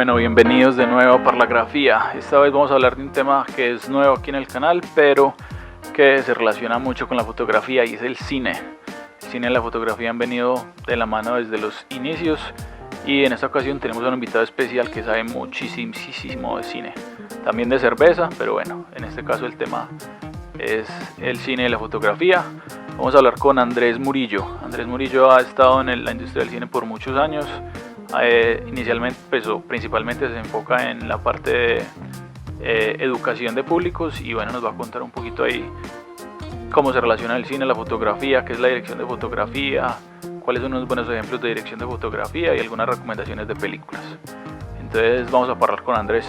Bueno, bienvenidos de nuevo a Parlagrafía. Esta vez vamos a hablar de un tema que es nuevo aquí en el canal, pero que se relaciona mucho con la fotografía y es el cine. El cine y la fotografía han venido de la mano desde los inicios y en esta ocasión tenemos a un invitado especial que sabe muchísimo de cine. También de cerveza, pero bueno, en este caso el tema es el cine y la fotografía. Vamos a hablar con Andrés Murillo. Andrés Murillo ha estado en la industria del cine por muchos años. Inicialmente, principalmente se enfoca en la parte de educación de públicos y bueno, nos va a contar un poquito ahí cómo se relaciona el cine, la fotografía, qué es la dirección de fotografía, cuáles son unos buenos ejemplos de dirección de fotografía y algunas recomendaciones de películas. Entonces vamos a hablar con Andrés.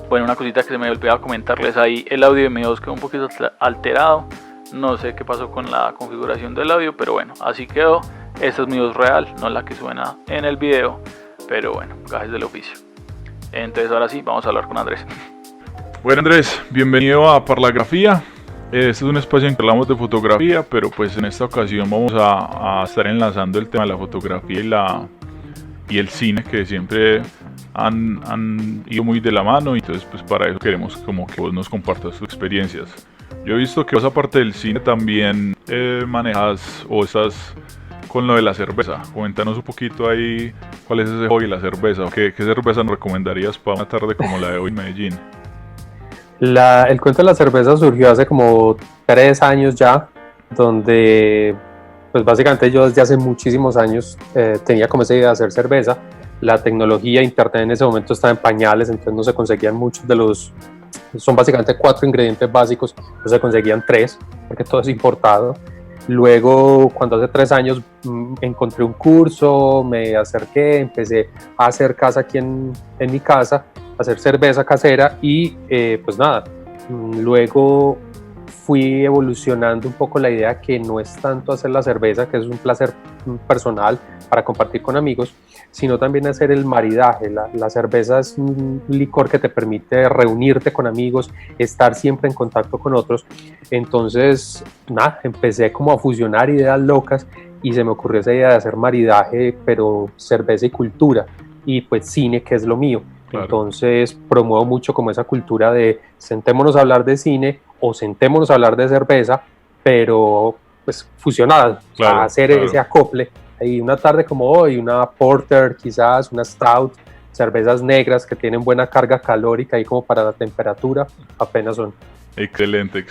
Bueno, una cosita que se me olvidaba comentarles ahí, el audio de mi voz quedó un poquito alterado, no sé qué pasó con la configuración del audio, pero bueno, así quedó. Esta es mi voz real, no la que suena en el video, pero bueno, gajes del oficio. Entonces ahora sí, vamos a hablar con Andrés. Bueno, Andrés, bienvenido a Parlagrafía. Este es un espacio en que hablamos de fotografía, pero pues en esta ocasión vamos a estar enlazando el tema de la fotografía y el cine, que siempre han ido muy de la mano, y entonces pues para eso queremos como que vos nos compartas tus experiencias. Yo he visto que vos, aparte del cine, también manejas o estás con lo de la cerveza. Coméntanos un poquito ahí cuál es ese hobby de la cerveza. ¿Qué cerveza nos recomendarías para una tarde como la de hoy en Medellín? El cuento de la cerveza surgió hace como 3 años ya, donde pues básicamente yo desde hace muchísimos años tenía como esa idea de hacer cerveza. La tecnología, internet en ese momento estaba en pañales, entonces no se conseguían muchos de los... Son básicamente 4 ingredientes básicos, no se conseguían 3, porque todo es importado. Luego, cuando hace 3 años encontré un curso, me acerqué, empecé a hacer casa aquí en mi casa, a hacer cerveza casera y pues nada, luego fui evolucionando un poco la idea que no es tanto hacer la cerveza, que es un placer personal para compartir con amigos, sino también hacer el maridaje. La cerveza es un licor que te permite reunirte con amigos, estar siempre en contacto con otros. Entonces, nada, empecé como a fusionar ideas locas y se me ocurrió esa idea de hacer maridaje, pero cerveza y cultura, y pues cine, que es lo mío. Claro. Entonces promuevo mucho como esa cultura de sentémonos a hablar de cine o sentémonos a hablar de cerveza, pero pues fusionadas, claro, a hacer ese acople. Y una tarde como hoy, una porter quizás, una stout, cervezas negras que tienen buena carga calórica y como para la temperatura, apenas son. Excelente.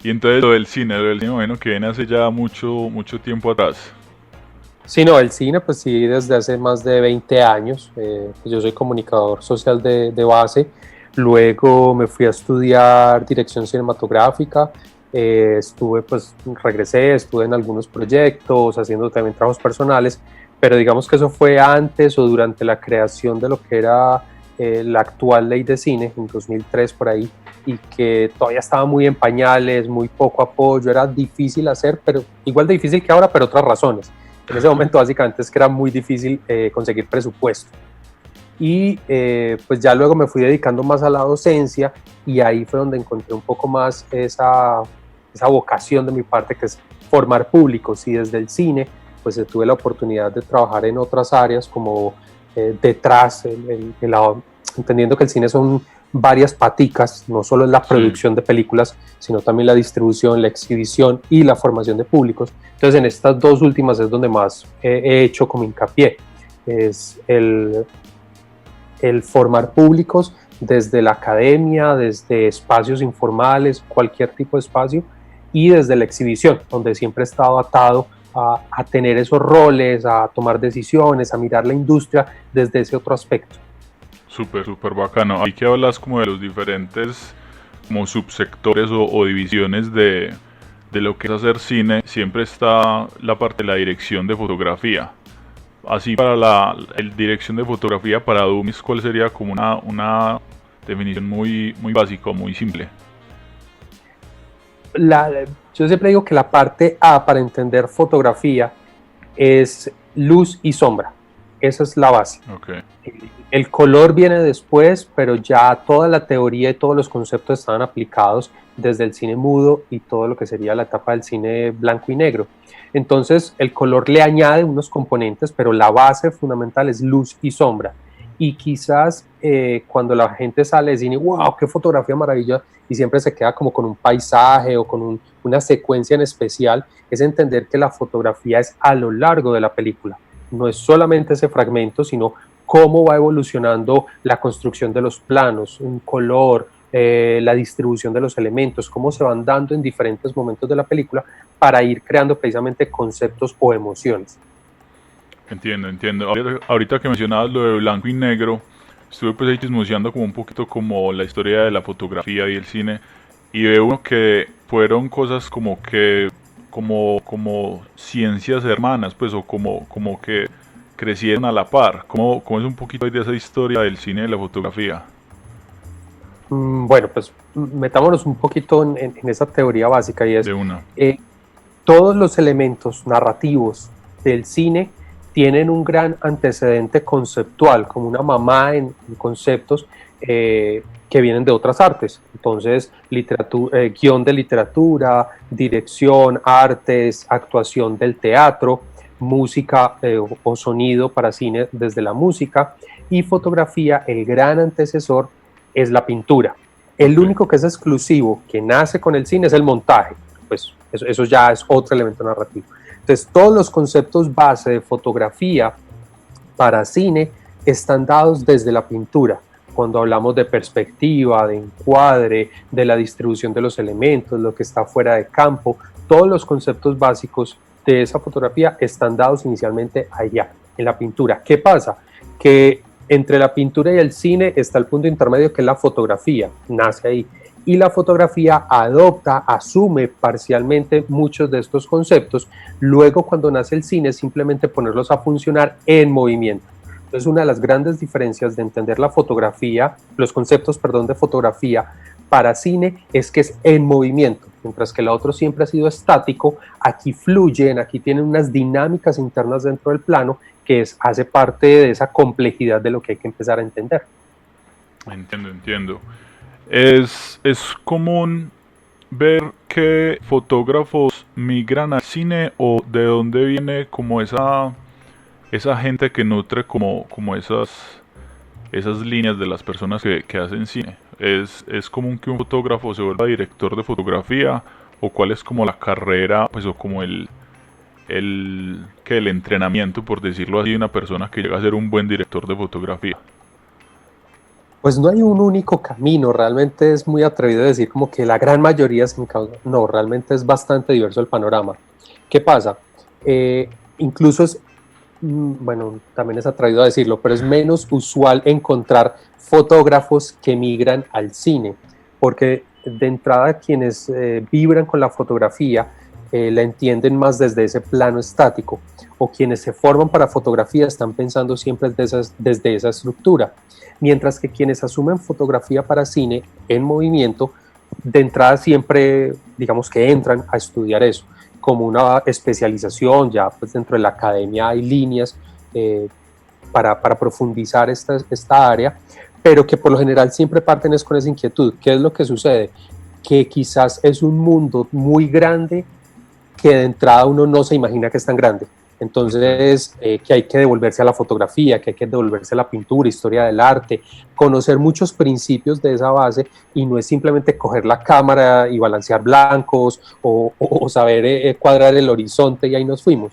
Y entonces lo del cine, bueno, que viene hace ya mucho tiempo atrás. Sí, no, el cine, pues sí, desde hace más de 20 años. Yo soy comunicador social de base. Luego me fui a estudiar dirección cinematográfica. Regresé, estuve en algunos proyectos, haciendo también trabajos personales, pero digamos que eso fue antes o durante la creación de lo que era la actual ley de cine, en 2003 por ahí, y que todavía estaba muy en pañales, muy poco apoyo, era difícil hacer, pero igual de difícil que ahora, pero otras razones. En ese momento básicamente es que era muy difícil conseguir presupuesto. Y pues ya luego me fui dedicando más a la docencia y ahí fue donde encontré un poco más esa vocación de mi parte, que es formar públicos. Y desde el cine pues tuve la oportunidad de trabajar en otras áreas como detrás, entendiendo que el cine son varias paticas, no solo es la producción de películas, sino también la distribución, la exhibición y la formación de públicos. Entonces en estas 2 últimas es donde más he hecho como hincapié, es el formar públicos desde la academia, desde espacios informales, cualquier tipo de espacio, y desde la exhibición, donde siempre he estado atado a tener esos roles, a tomar decisiones, a mirar la industria desde ese otro aspecto. Súper bacano. Ahí que hablas como de los diferentes como subsectores o divisiones de lo que es hacer cine, siempre está la parte de la dirección de fotografía. Así para la dirección de fotografía para dummies, ¿cuál sería como una definición muy básica, muy simple? Yo siempre digo que la parte A para entender fotografía es luz y sombra. Esa es la base. Okay. El color viene después, pero ya toda la teoría y todos los conceptos estaban aplicados desde el cine mudo y todo lo que sería la etapa del cine blanco y negro. Entonces el color le añade unos componentes, pero la base fundamental es luz y sombra. y quizás cuando la gente sale de cine, wow, qué fotografía maravillosa, y siempre se queda como con un paisaje o con una secuencia en especial, es entender que la fotografía es a lo largo de la película, no es solamente ese fragmento, sino cómo va evolucionando la construcción de los planos, un color, la distribución de los elementos, cómo se van dando en diferentes momentos de la película para ir creando precisamente conceptos o emociones. Entiendo. Ahorita que mencionabas lo de blanco y negro, estuve pues ahí chismoseando como un poquito como la historia de la fotografía y el cine, y veo uno que fueron cosas como que, como ciencias hermanas, pues, o como que crecieron a la par. ¿Cómo es un poquito ahí de esa historia del cine y de la fotografía? Bueno, pues metámonos un poquito en esa teoría básica y es, De una. todos los elementos narrativos del cine tienen un gran antecedente conceptual, como una mamá en conceptos que vienen de otras artes. Entonces, guión de literatura, dirección, artes, actuación del teatro, música o sonido para cine desde la música, y fotografía, el gran antecesor es la pintura. El único que es exclusivo, que nace con el cine, es el montaje. Pues eso ya es otro elemento narrativo. Entonces, todos los conceptos base de fotografía para cine están dados desde la pintura. Cuando hablamos de perspectiva, de encuadre, de la distribución de los elementos, lo que está fuera de campo, todos los conceptos básicos de esa fotografía están dados inicialmente allá, en la pintura. ¿Qué pasa? Que entre la pintura y el cine está el punto intermedio, que es la fotografía, nace ahí. Y la fotografía adopta, asume parcialmente muchos de estos conceptos. Luego, cuando nace el cine, simplemente ponerlos a funcionar en movimiento. Entonces, una de las grandes diferencias de entender la fotografía, los conceptos, perdón, de fotografía para cine, es que es en movimiento. Mientras que el otro siempre ha sido estático, aquí fluyen, aquí tienen unas dinámicas internas dentro del plano que hace parte de esa complejidad de lo que hay que empezar a entender. Entiendo. Es común ver que fotógrafos migran al cine, o de dónde viene como esa gente que nutre como esas líneas de las personas que hacen cine. ¿Es común que un fotógrafo se vuelva director de fotografía, o cuál es como la carrera, pues, o como el entrenamiento, por decirlo así, de una persona que llega a ser un buen director de fotografía? Pues no hay un único camino, realmente es muy atrevido decir como que la gran mayoría se encausa. No, realmente es bastante diverso el panorama. ¿Qué pasa? Incluso bueno, también es atrevido a decirlo, pero es menos usual encontrar fotógrafos que migran al cine, porque de entrada quienes vibran con la fotografía la entienden más desde ese plano estático, o quienes se forman para fotografía están pensando siempre desde esa estructura, mientras que quienes asumen fotografía para cine en movimiento, de entrada siempre, digamos que entran a estudiar eso, como una especialización. Ya pues dentro de la academia hay líneas para profundizar esta área, pero que por lo general siempre parten es con esa inquietud. ¿Qué es lo que sucede? Que quizás es un mundo muy grande que de entrada uno no se imagina que es tan grande. Entonces, que hay que devolverse a la fotografía, que hay que devolverse a la pintura, historia del arte, conocer muchos principios de esa base, y no es simplemente coger la cámara y balancear blancos o saber cuadrar el horizonte y ahí nos fuimos.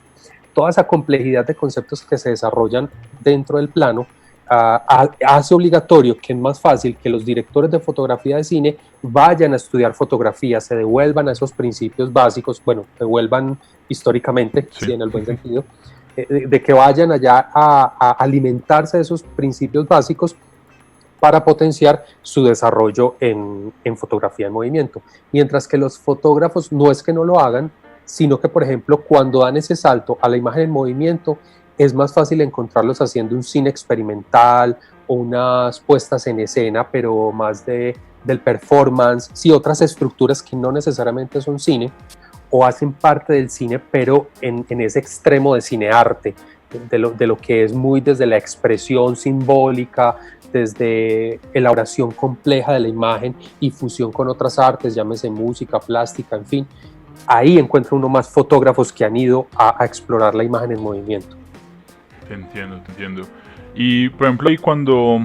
Toda esa complejidad de conceptos que se desarrollan dentro del plano hace obligatorio que es más fácil que los directores de fotografía de cine vayan a estudiar fotografía, se devuelvan a esos principios básicos, bueno, devuelvan históricamente, sí, en el buen sentido, de que vayan allá a alimentarse de esos principios básicos para potenciar su desarrollo en fotografía en movimiento. Mientras que los fotógrafos no es que no lo hagan, sino que, por ejemplo, cuando dan ese salto a la imagen en movimiento, es más fácil encontrarlos haciendo un cine experimental o unas puestas en escena, pero más del performance, sí, otras estructuras que no necesariamente son cine, o hacen parte del cine, pero en ese extremo de cinearte, de lo que es muy desde la expresión simbólica, desde elaboración compleja de la imagen y fusión con otras artes, llámese música, plástica, en fin. Ahí encuentra uno más fotógrafos que han ido a explorar la imagen en movimiento. Te entiendo. Y por ejemplo ahí cuando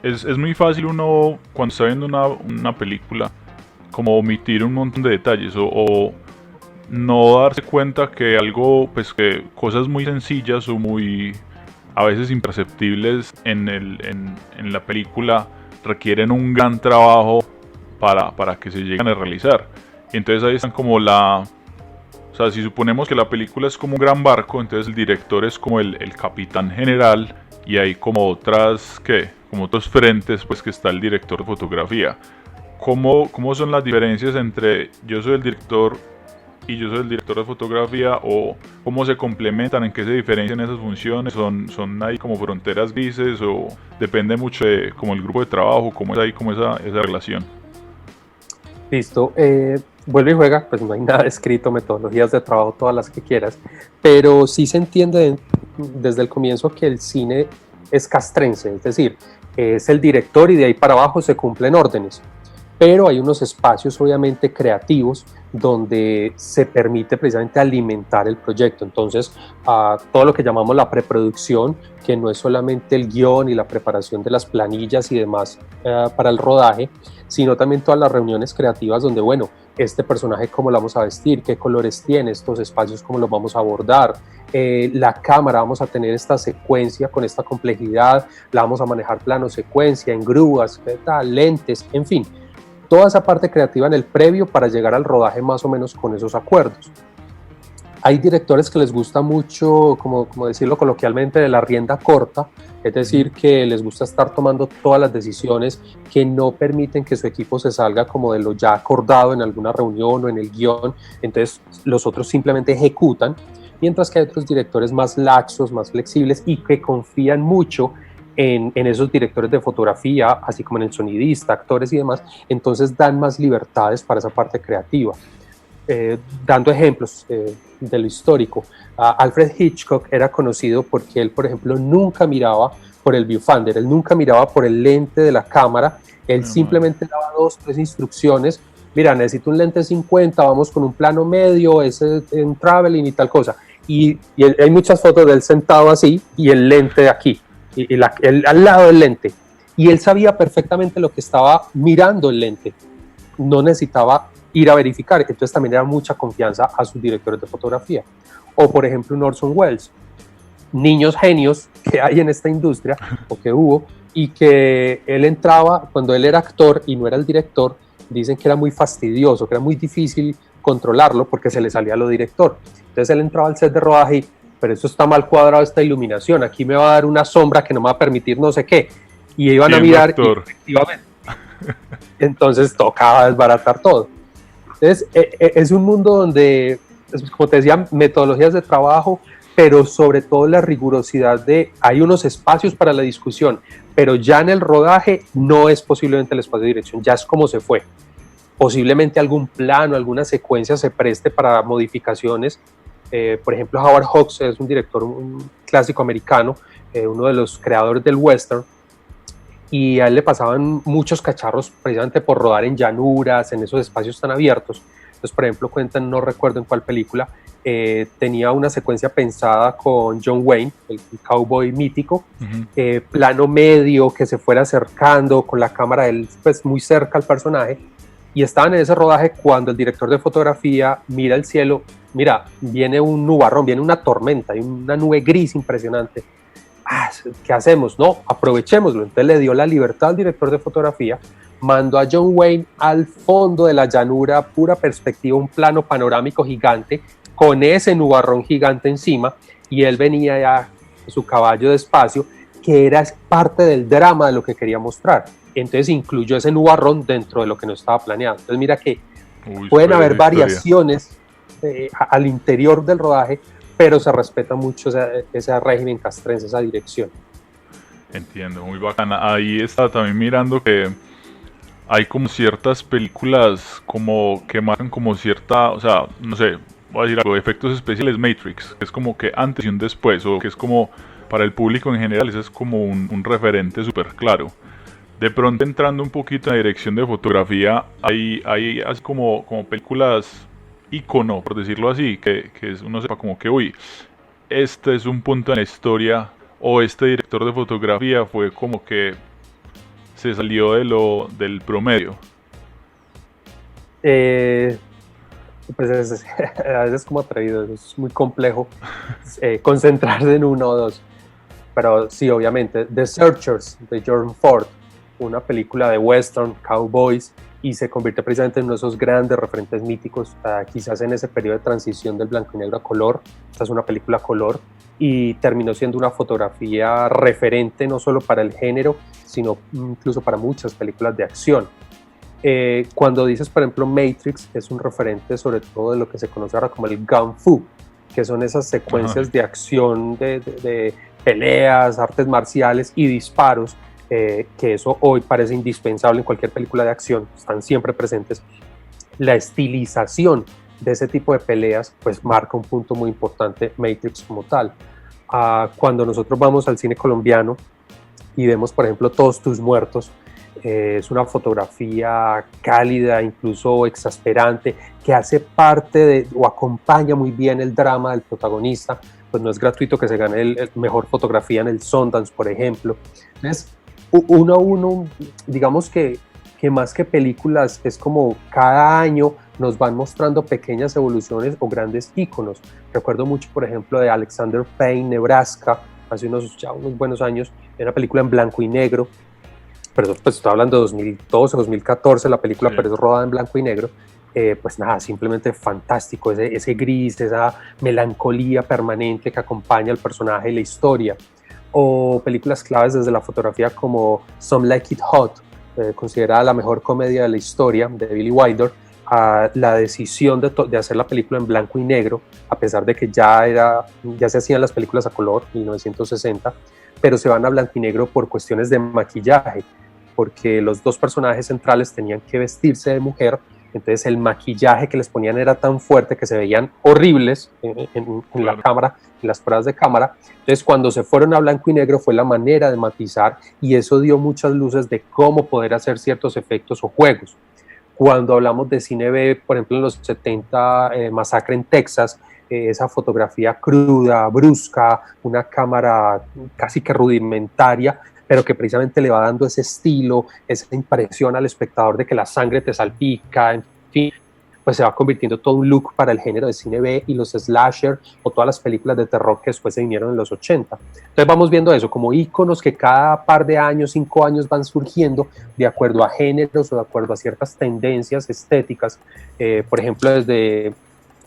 es muy fácil uno cuando está viendo una película como omitir un montón de detalles o no darse cuenta que algo, pues que cosas muy sencillas o muy a veces imperceptibles en la película requieren un gran trabajo para que se lleguen a realizar. Y entonces ahí están como o sea, si suponemos que la película es como un gran barco, entonces el director es como el capitán general y hay como como otros frentes, pues que está el director de fotografía. ¿Cómo son las diferencias entre yo soy el director y yo soy el director de fotografía, o cómo se complementan, en qué se diferencian esas funciones? ¿Son ahí como fronteras grises o depende mucho de como el grupo de trabajo, cómo es ahí como esa relación? Listo. Vuelve y juega, pues no hay nada escrito, metodologías de trabajo, todas las que quieras, pero sí se entiende desde el comienzo que el cine es castrense, es decir, es el director y de ahí para abajo se cumplen órdenes, pero hay unos espacios obviamente creativos donde se permite precisamente alimentar el proyecto. Entonces, todo lo que llamamos la preproducción, que no es solamente el guión y la preparación de las planillas y demás para el rodaje, sino también todas las reuniones creativas donde, bueno, este personaje cómo lo vamos a vestir, qué colores tiene, estos espacios cómo los vamos a abordar, la cámara, vamos a tener esta secuencia con esta complejidad, la vamos a manejar plano secuencia, en grúas, lentes, en fin, toda esa parte creativa en el previo para llegar al rodaje más o menos con esos acuerdos. Hay directores que les gusta mucho, como decirlo coloquialmente, de la rienda corta, es decir, que les gusta estar tomando todas las decisiones, que no permiten que su equipo se salga como de lo ya acordado en alguna reunión o en el guión, entonces los otros simplemente ejecutan, mientras que hay otros directores más laxos, más flexibles y que confían mucho en esos directores de fotografía, así como en el sonidista, actores y demás, entonces dan más libertades para esa parte creativa. Dando ejemplos de lo histórico, Alfred Hitchcock era conocido porque él, por ejemplo, nunca miraba por el viewfinder, él nunca miraba por el lente de la cámara, él simplemente daba 2, 3 instrucciones, mira, necesito un lente 50, vamos con un plano medio, ese en traveling y tal cosa, y hay muchas fotos de él sentado así y el lente de aquí, al lado del lente, y él sabía perfectamente lo que estaba mirando el lente, no necesitaba ir a verificar, entonces también era mucha confianza a sus directores de fotografía. O por ejemplo un Orson Welles, niños genios que hay en esta industria, o que hubo, y que él entraba, cuando él era actor y no era el director, dicen que era muy fastidioso, que era muy difícil controlarlo porque se le salía a lo director. Entonces él entraba al set de rodaje, pero eso está mal cuadrado, esta iluminación, aquí me va a dar una sombra que no me va a permitir no sé qué, y iban a mirar y efectivamente, entonces tocaba desbaratar todo. Entonces, es un mundo donde, como te decía, metodologías de trabajo, pero sobre todo la rigurosidad de, hay unos espacios para la discusión, pero ya en el rodaje no es posiblemente el espacio de dirección, ya es como se fue. Posiblemente algún plano, alguna secuencia se preste para modificaciones. Por ejemplo, Howard Hawks es un director, un clásico americano, uno de los creadores del western, y a él le pasaban muchos cacharros precisamente por rodar en llanuras, en esos espacios tan abiertos. Entonces, por ejemplo, cuentan, no recuerdo en cuál película, tenía una secuencia pensada con John Wayne, el cowboy mítico, plano medio que se fuera acercando con la cámara él, pues, muy cerca al personaje, y estaban en ese rodaje cuando el director de fotografía mira el cielo, mira, viene un nubarrón, viene una tormenta, hay una nube gris impresionante. ¿Qué hacemos? No, aprovechémoslo. Entonces le dio la libertad al director de fotografía, mandó a John Wayne al fondo de la llanura, pura perspectiva, un plano panorámico gigante, con ese nubarrón gigante encima, y él venía ya su caballo de espacio, que era parte del drama de lo que quería mostrar. Entonces incluyó ese nubarrón dentro de lo que no estaba planeado. Entonces mira que pueden haber variaciones al interior del rodaje, pero se respeta mucho ese régimen castrense, esa dirección. Entiendo, muy bacana. Ahí estaba también mirando que hay como ciertas películas como que marcan como cierta, o sea, no sé, voy a decir algo, efectos especiales Matrix, que es como que antes y un después, o que es como para el público en general, ese es como un referente súper claro. De pronto entrando un poquito en la dirección de fotografía, hay así como películas ícono, por decirlo así, que uno sepa como que, uy, este es un punto en la historia o este director de fotografía fue como que se salió del promedio? Pues a veces como atrevido, es muy complejo concentrarse en uno o dos. Pero sí, obviamente, The Searchers de Jordan Ford, una película de western, cowboys, y se convierte precisamente en uno de esos grandes referentes míticos, quizás en ese periodo de transición del blanco y negro a color. Esta es una película a color y terminó siendo una fotografía referente no solo para el género, sino incluso para muchas películas de acción. Cuando dices, por ejemplo, Matrix, es un referente sobre todo de lo que se conoce ahora como el Kung Fu, que son esas secuencias de acción, de peleas, artes marciales y disparos, que eso hoy parece indispensable en cualquier película de acción, están siempre presentes. La estilización de ese tipo de peleas pues marca un punto muy importante Matrix como tal. Cuando nosotros vamos al cine colombiano y vemos, por ejemplo, Todos tus muertos, es una fotografía cálida, incluso exasperante, que hace parte o acompaña muy bien el drama del protagonista. Pues no es gratuito que se gane el mejor fotografía en el Sundance, por ejemplo. Entonces, uno a uno, digamos que más que películas, es como cada año nos van mostrando pequeñas evoluciones o grandes íconos. Recuerdo mucho, por ejemplo, de Alexander Payne, Nebraska, hace unos buenos años, una película en blanco y negro, pero pues estoy hablando de 2012, 2014, la película, sí, pero es rodada en blanco y negro. Pues nada, simplemente fantástico, ese gris, esa melancolía permanente que acompaña al personaje y la historia. O películas claves desde la fotografía como Some Like It Hot, considerada la mejor comedia de la historia, de Billy Wilder. La decisión de hacer la película en blanco y negro, a pesar de que ya se hacían las películas a color, 1960, pero se van a blanco y negro por cuestiones de maquillaje, porque los dos personajes centrales tenían que vestirse de mujer. Entonces el maquillaje que les ponían era tan fuerte que se veían horribles en la cámara, en las pruebas de cámara. Entonces cuando se fueron a blanco y negro fue la manera de matizar, y eso dio muchas luces de cómo poder hacer ciertos efectos o juegos. Cuando hablamos de cine B, por ejemplo en los 70, Masacre en Texas, esa fotografía cruda, brusca, una cámara casi que rudimentaria, pero que precisamente le va dando ese estilo, esa impresión al espectador de que la sangre te salpica, en fin, pues se va convirtiendo todo un look para el género de cine B y los slasher o todas las películas de terror que después se vinieron en los 80. Entonces vamos viendo eso como íconos que cada par de años, 5 años van surgiendo de acuerdo a géneros o de acuerdo a ciertas tendencias estéticas. Por ejemplo, desde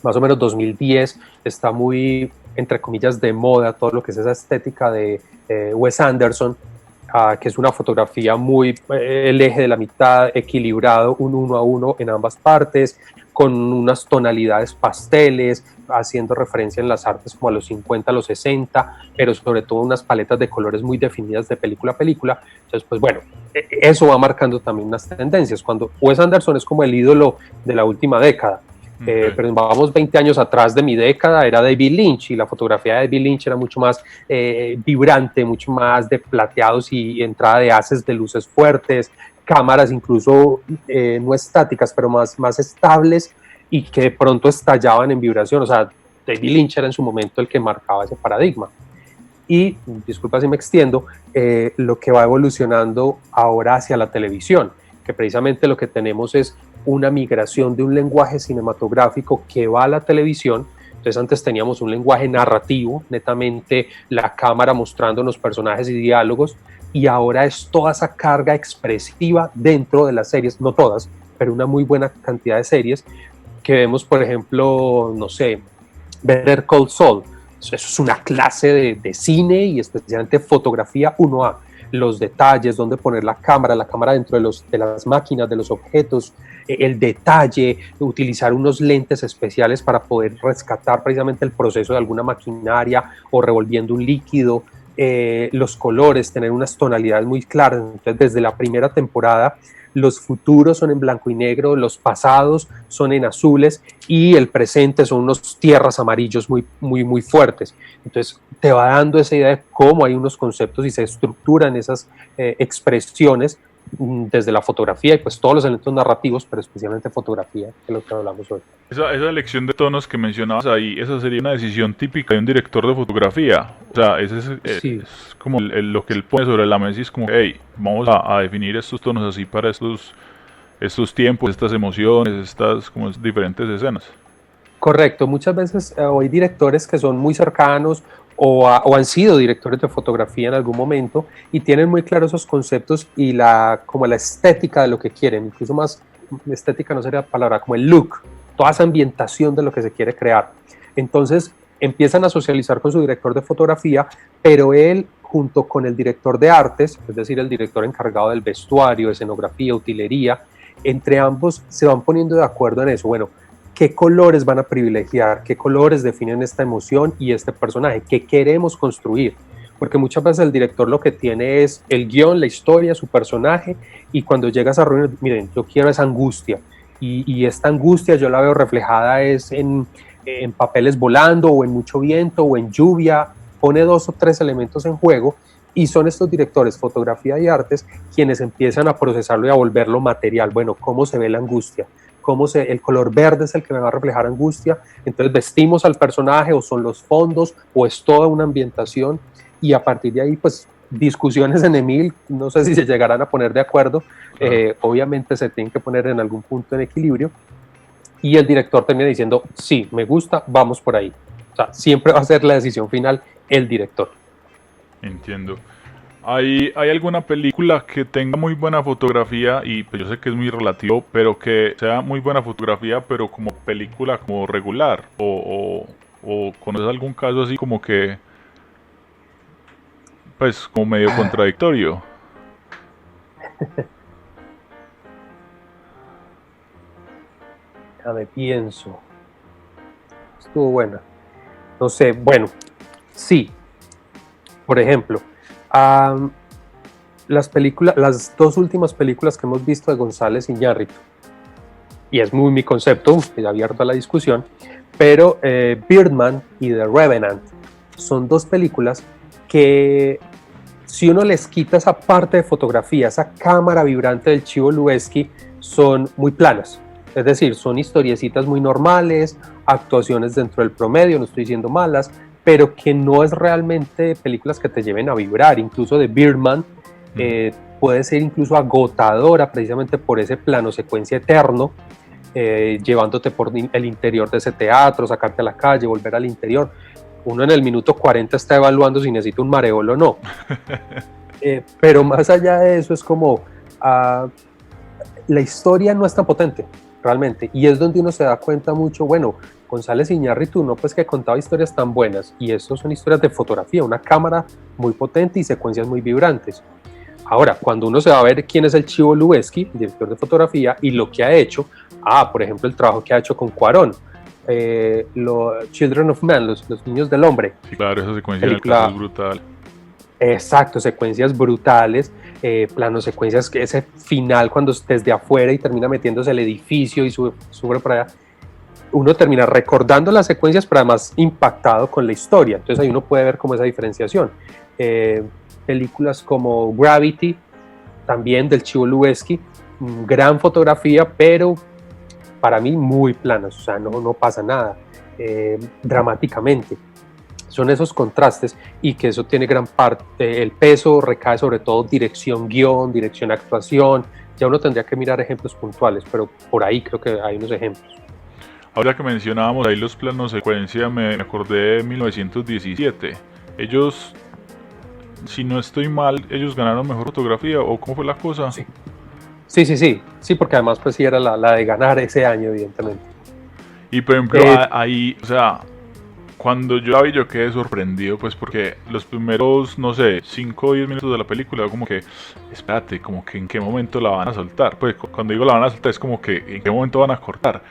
más o menos 2010 está muy, entre comillas, de moda todo lo que es esa estética de Wes Anderson, que es una fotografía muy el eje de la mitad equilibrado, un 1:1 en ambas partes, con unas tonalidades pasteles, haciendo referencia en las artes como a los 50, a los 60, pero sobre todo unas paletas de colores muy definidas de película a película. Entonces, pues bueno, eso va marcando también unas tendencias. Cuando Wes Anderson es como el ídolo de la última década. Pero vamos 20 años atrás de mi década, era David Lynch, y la fotografía de David Lynch era mucho más vibrante, mucho más de plateados y entrada de haces de luces fuertes, cámaras incluso no estáticas, pero más estables, y que de pronto estallaban en vibración. O sea, David Lynch era en su momento el que marcaba ese paradigma. Y, disculpa si me extiendo, lo que va evolucionando ahora hacia la televisión, que precisamente lo que tenemos es una migración de un lenguaje cinematográfico que va a la televisión. Entonces antes teníamos un lenguaje narrativo, netamente la cámara mostrándonos personajes y diálogos, y ahora es toda esa carga expresiva dentro de las series, no todas, pero una muy buena cantidad de series que vemos, por ejemplo, no sé, Better Call Saul. Eso es una clase de cine y especialmente fotografía 1A. Los detalles, dónde poner la cámara dentro de las máquinas, de los objetos, el detalle, utilizar unos lentes especiales para poder rescatar precisamente el proceso de alguna maquinaria o revolviendo un líquido, los colores, tener unas tonalidades muy claras. Entonces, desde la primera temporada, los futuros son en blanco y negro, los pasados son en azules y el presente son unos tierras amarillos muy, muy, muy fuertes. Entonces te va dando esa idea de cómo hay unos conceptos y se estructuran esas expresiones desde la fotografía y pues todos los elementos narrativos, pero especialmente fotografía, que es lo que hablamos hoy. Esa elección de tonos que mencionabas ahí, esa sería una decisión típica de un director de fotografía. O sea, ese Sí. es como lo que él pone sobre la mesa y es como, hey, vamos a definir estos tonos así para estos tiempos, estas emociones, estas como diferentes escenas. Correcto, muchas veces hay directores que son muy cercanos o han sido directores de fotografía en algún momento y tienen muy claros esos conceptos y como la estética de lo que quieren, incluso más estética no sería la palabra, como el look, toda esa ambientación de lo que se quiere crear. Entonces empiezan a socializar con su director de fotografía, pero él junto con el director de artes, es decir, el director encargado del vestuario, escenografía, utilería, entre ambos se van poniendo de acuerdo en eso. Bueno, qué colores van a privilegiar, qué colores definen esta emoción y este personaje, qué queremos construir. Porque muchas veces el director lo que tiene es el guión, la historia, su personaje, y cuando llegas a reunir, miren, yo quiero esa angustia, y esta angustia yo la veo reflejada es en papeles volando, o en mucho viento, o en lluvia, pone 2 o 3 elementos en juego, y son estos directores, fotografía y artes, quienes empiezan a procesarlo y a volverlo material. Bueno, ¿cómo se ve la angustia? El color verde es el que me va a reflejar angustia, entonces vestimos al personaje o son los fondos o es toda una ambientación y a partir de ahí pues discusiones en Emil, no sé si se llegarán a poner de acuerdo, obviamente se tienen que poner en algún punto en equilibrio y el director termina diciendo sí, me gusta, vamos por ahí, o sea, siempre va a ser la decisión final el director. Entiendo. ¿Hay alguna película que tenga muy buena fotografía y pues yo sé que es muy relativo, pero que sea muy buena fotografía, pero como película como regular? ¿O conoces algún caso así como que, pues como medio contradictorio? Ya me pienso. Estuvo buena. No sé, bueno, sí. Por ejemplo, las 2 últimas películas que hemos visto de González Iñárritu, y es muy mi concepto, es abierto a la discusión, pero Birdman y The Revenant son 2 películas que si uno les quita esa parte de fotografía, esa cámara vibrante del Chivo Lubeski, son muy planas. Es decir, son historiecitas muy normales, actuaciones dentro del promedio, no estoy diciendo malas, pero que no es realmente películas que te lleven a vibrar. Incluso de Birdman puede ser incluso agotadora precisamente por ese plano secuencia eterno, llevándote por el interior de ese teatro, sacarte a la calle, volver al interior. Uno en el minuto 40 está evaluando si necesita un mareol o no. Pero más allá de eso es como la historia no es tan potente realmente, y es donde uno se da cuenta mucho, bueno, González Iñárritu no pues que contaba historias tan buenas, y eso son historias de fotografía, una cámara muy potente y secuencias muy vibrantes. Ahora, cuando uno se va a ver quién es el Chivo Lubeski, director de fotografía, y lo que ha hecho, por ejemplo, el trabajo que ha hecho con Cuarón, Children of Man, los niños del hombre. Sí, claro, esa secuencia del caso es brutal. Exacto, secuencias brutales, planos secuencias, ese final cuando desde afuera y termina metiéndose el edificio y sube para allá, uno termina recordando las secuencias pero además impactado con la historia, entonces ahí uno puede ver como esa diferenciación. Películas como Gravity, también del Chivo Lubeski, gran fotografía pero para mí muy planas, o sea, no pasa nada dramáticamente. Son esos contrastes y que eso tiene gran parte, el peso recae sobre todo dirección guión, dirección actuación, ya uno tendría que mirar ejemplos puntuales, pero por ahí creo que hay unos ejemplos. Ahora que mencionábamos ahí los planos secuencia, me acordé de 1917. Ellos, si no estoy mal, ellos ganaron mejor fotografía, ¿o cómo fue la cosa? Sí, porque además pues sí era la de ganar ese año, evidentemente. Y por ejemplo, ahí, o sea, cuando yo la vi yo quedé sorprendido, pues porque los primeros, no sé, 5 o 10 minutos de la película, como que, espérate, como que en qué momento la van a soltar. Pues cuando digo la van a soltar es como que en qué momento van a cortar.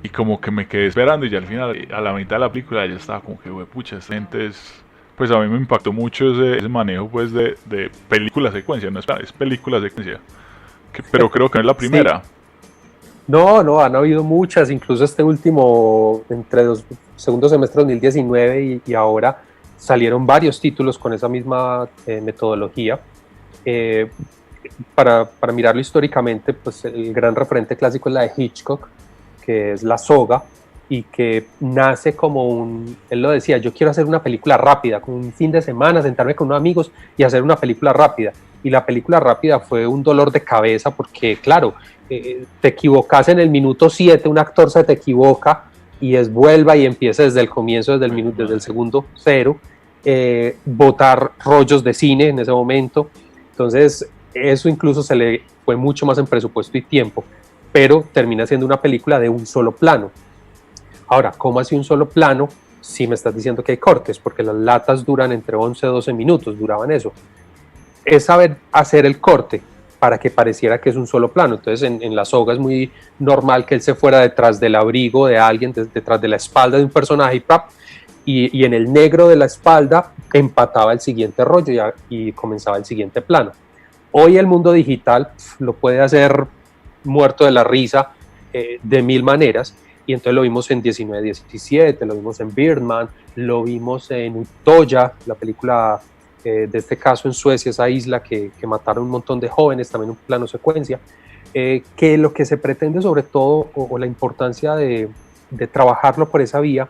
Y como que me quedé esperando y ya al final, a la mitad de la película ya estaba como que, pucha, esta gente es... Pues a mí me impactó mucho ese manejo pues de película secuencia, no es película secuencia. Pero creo que no es la primera. Sí. No, han habido muchas, incluso este último, entre los segundo semestre de 2019 y ahora salieron varios títulos con esa misma metodología. para mirarlo históricamente, pues el gran referente clásico es la de Hitchcock, que es La Soga, y que nace como él lo decía, yo quiero hacer una película rápida, con un fin de semana, sentarme con unos amigos y hacer una película rápida. Y la película rápida fue un dolor de cabeza porque, claro, te equivocas en el minuto 7, un actor se te equivoca y vuelva y empieza desde el comienzo, desde el segundo 0, botar rollos de cine en ese momento. Entonces, eso incluso se le fue mucho más en presupuesto y tiempo, pero termina siendo una película de un solo plano. Ahora, ¿cómo así un solo plano? Si me estás diciendo que hay cortes, porque las latas duran entre 11 y 12 minutos, duraban eso. Es saber hacer el corte para que pareciera que es un solo plano. Entonces, en La Soga es muy normal que él se fuera detrás del abrigo de alguien, detrás de la espalda de un personaje, y en el negro de la espalda empataba el siguiente rollo y comenzaba el siguiente plano. Hoy el mundo digital lo puede hacer muerto de la risa de mil maneras, y entonces lo vimos en 1917, lo vimos en Birdman, lo vimos en Utoya, la película de este caso en Suecia, esa isla que mataron un montón de jóvenes, también un plano secuencia, que lo que se pretende sobre todo, o la importancia de trabajarlo por esa vía,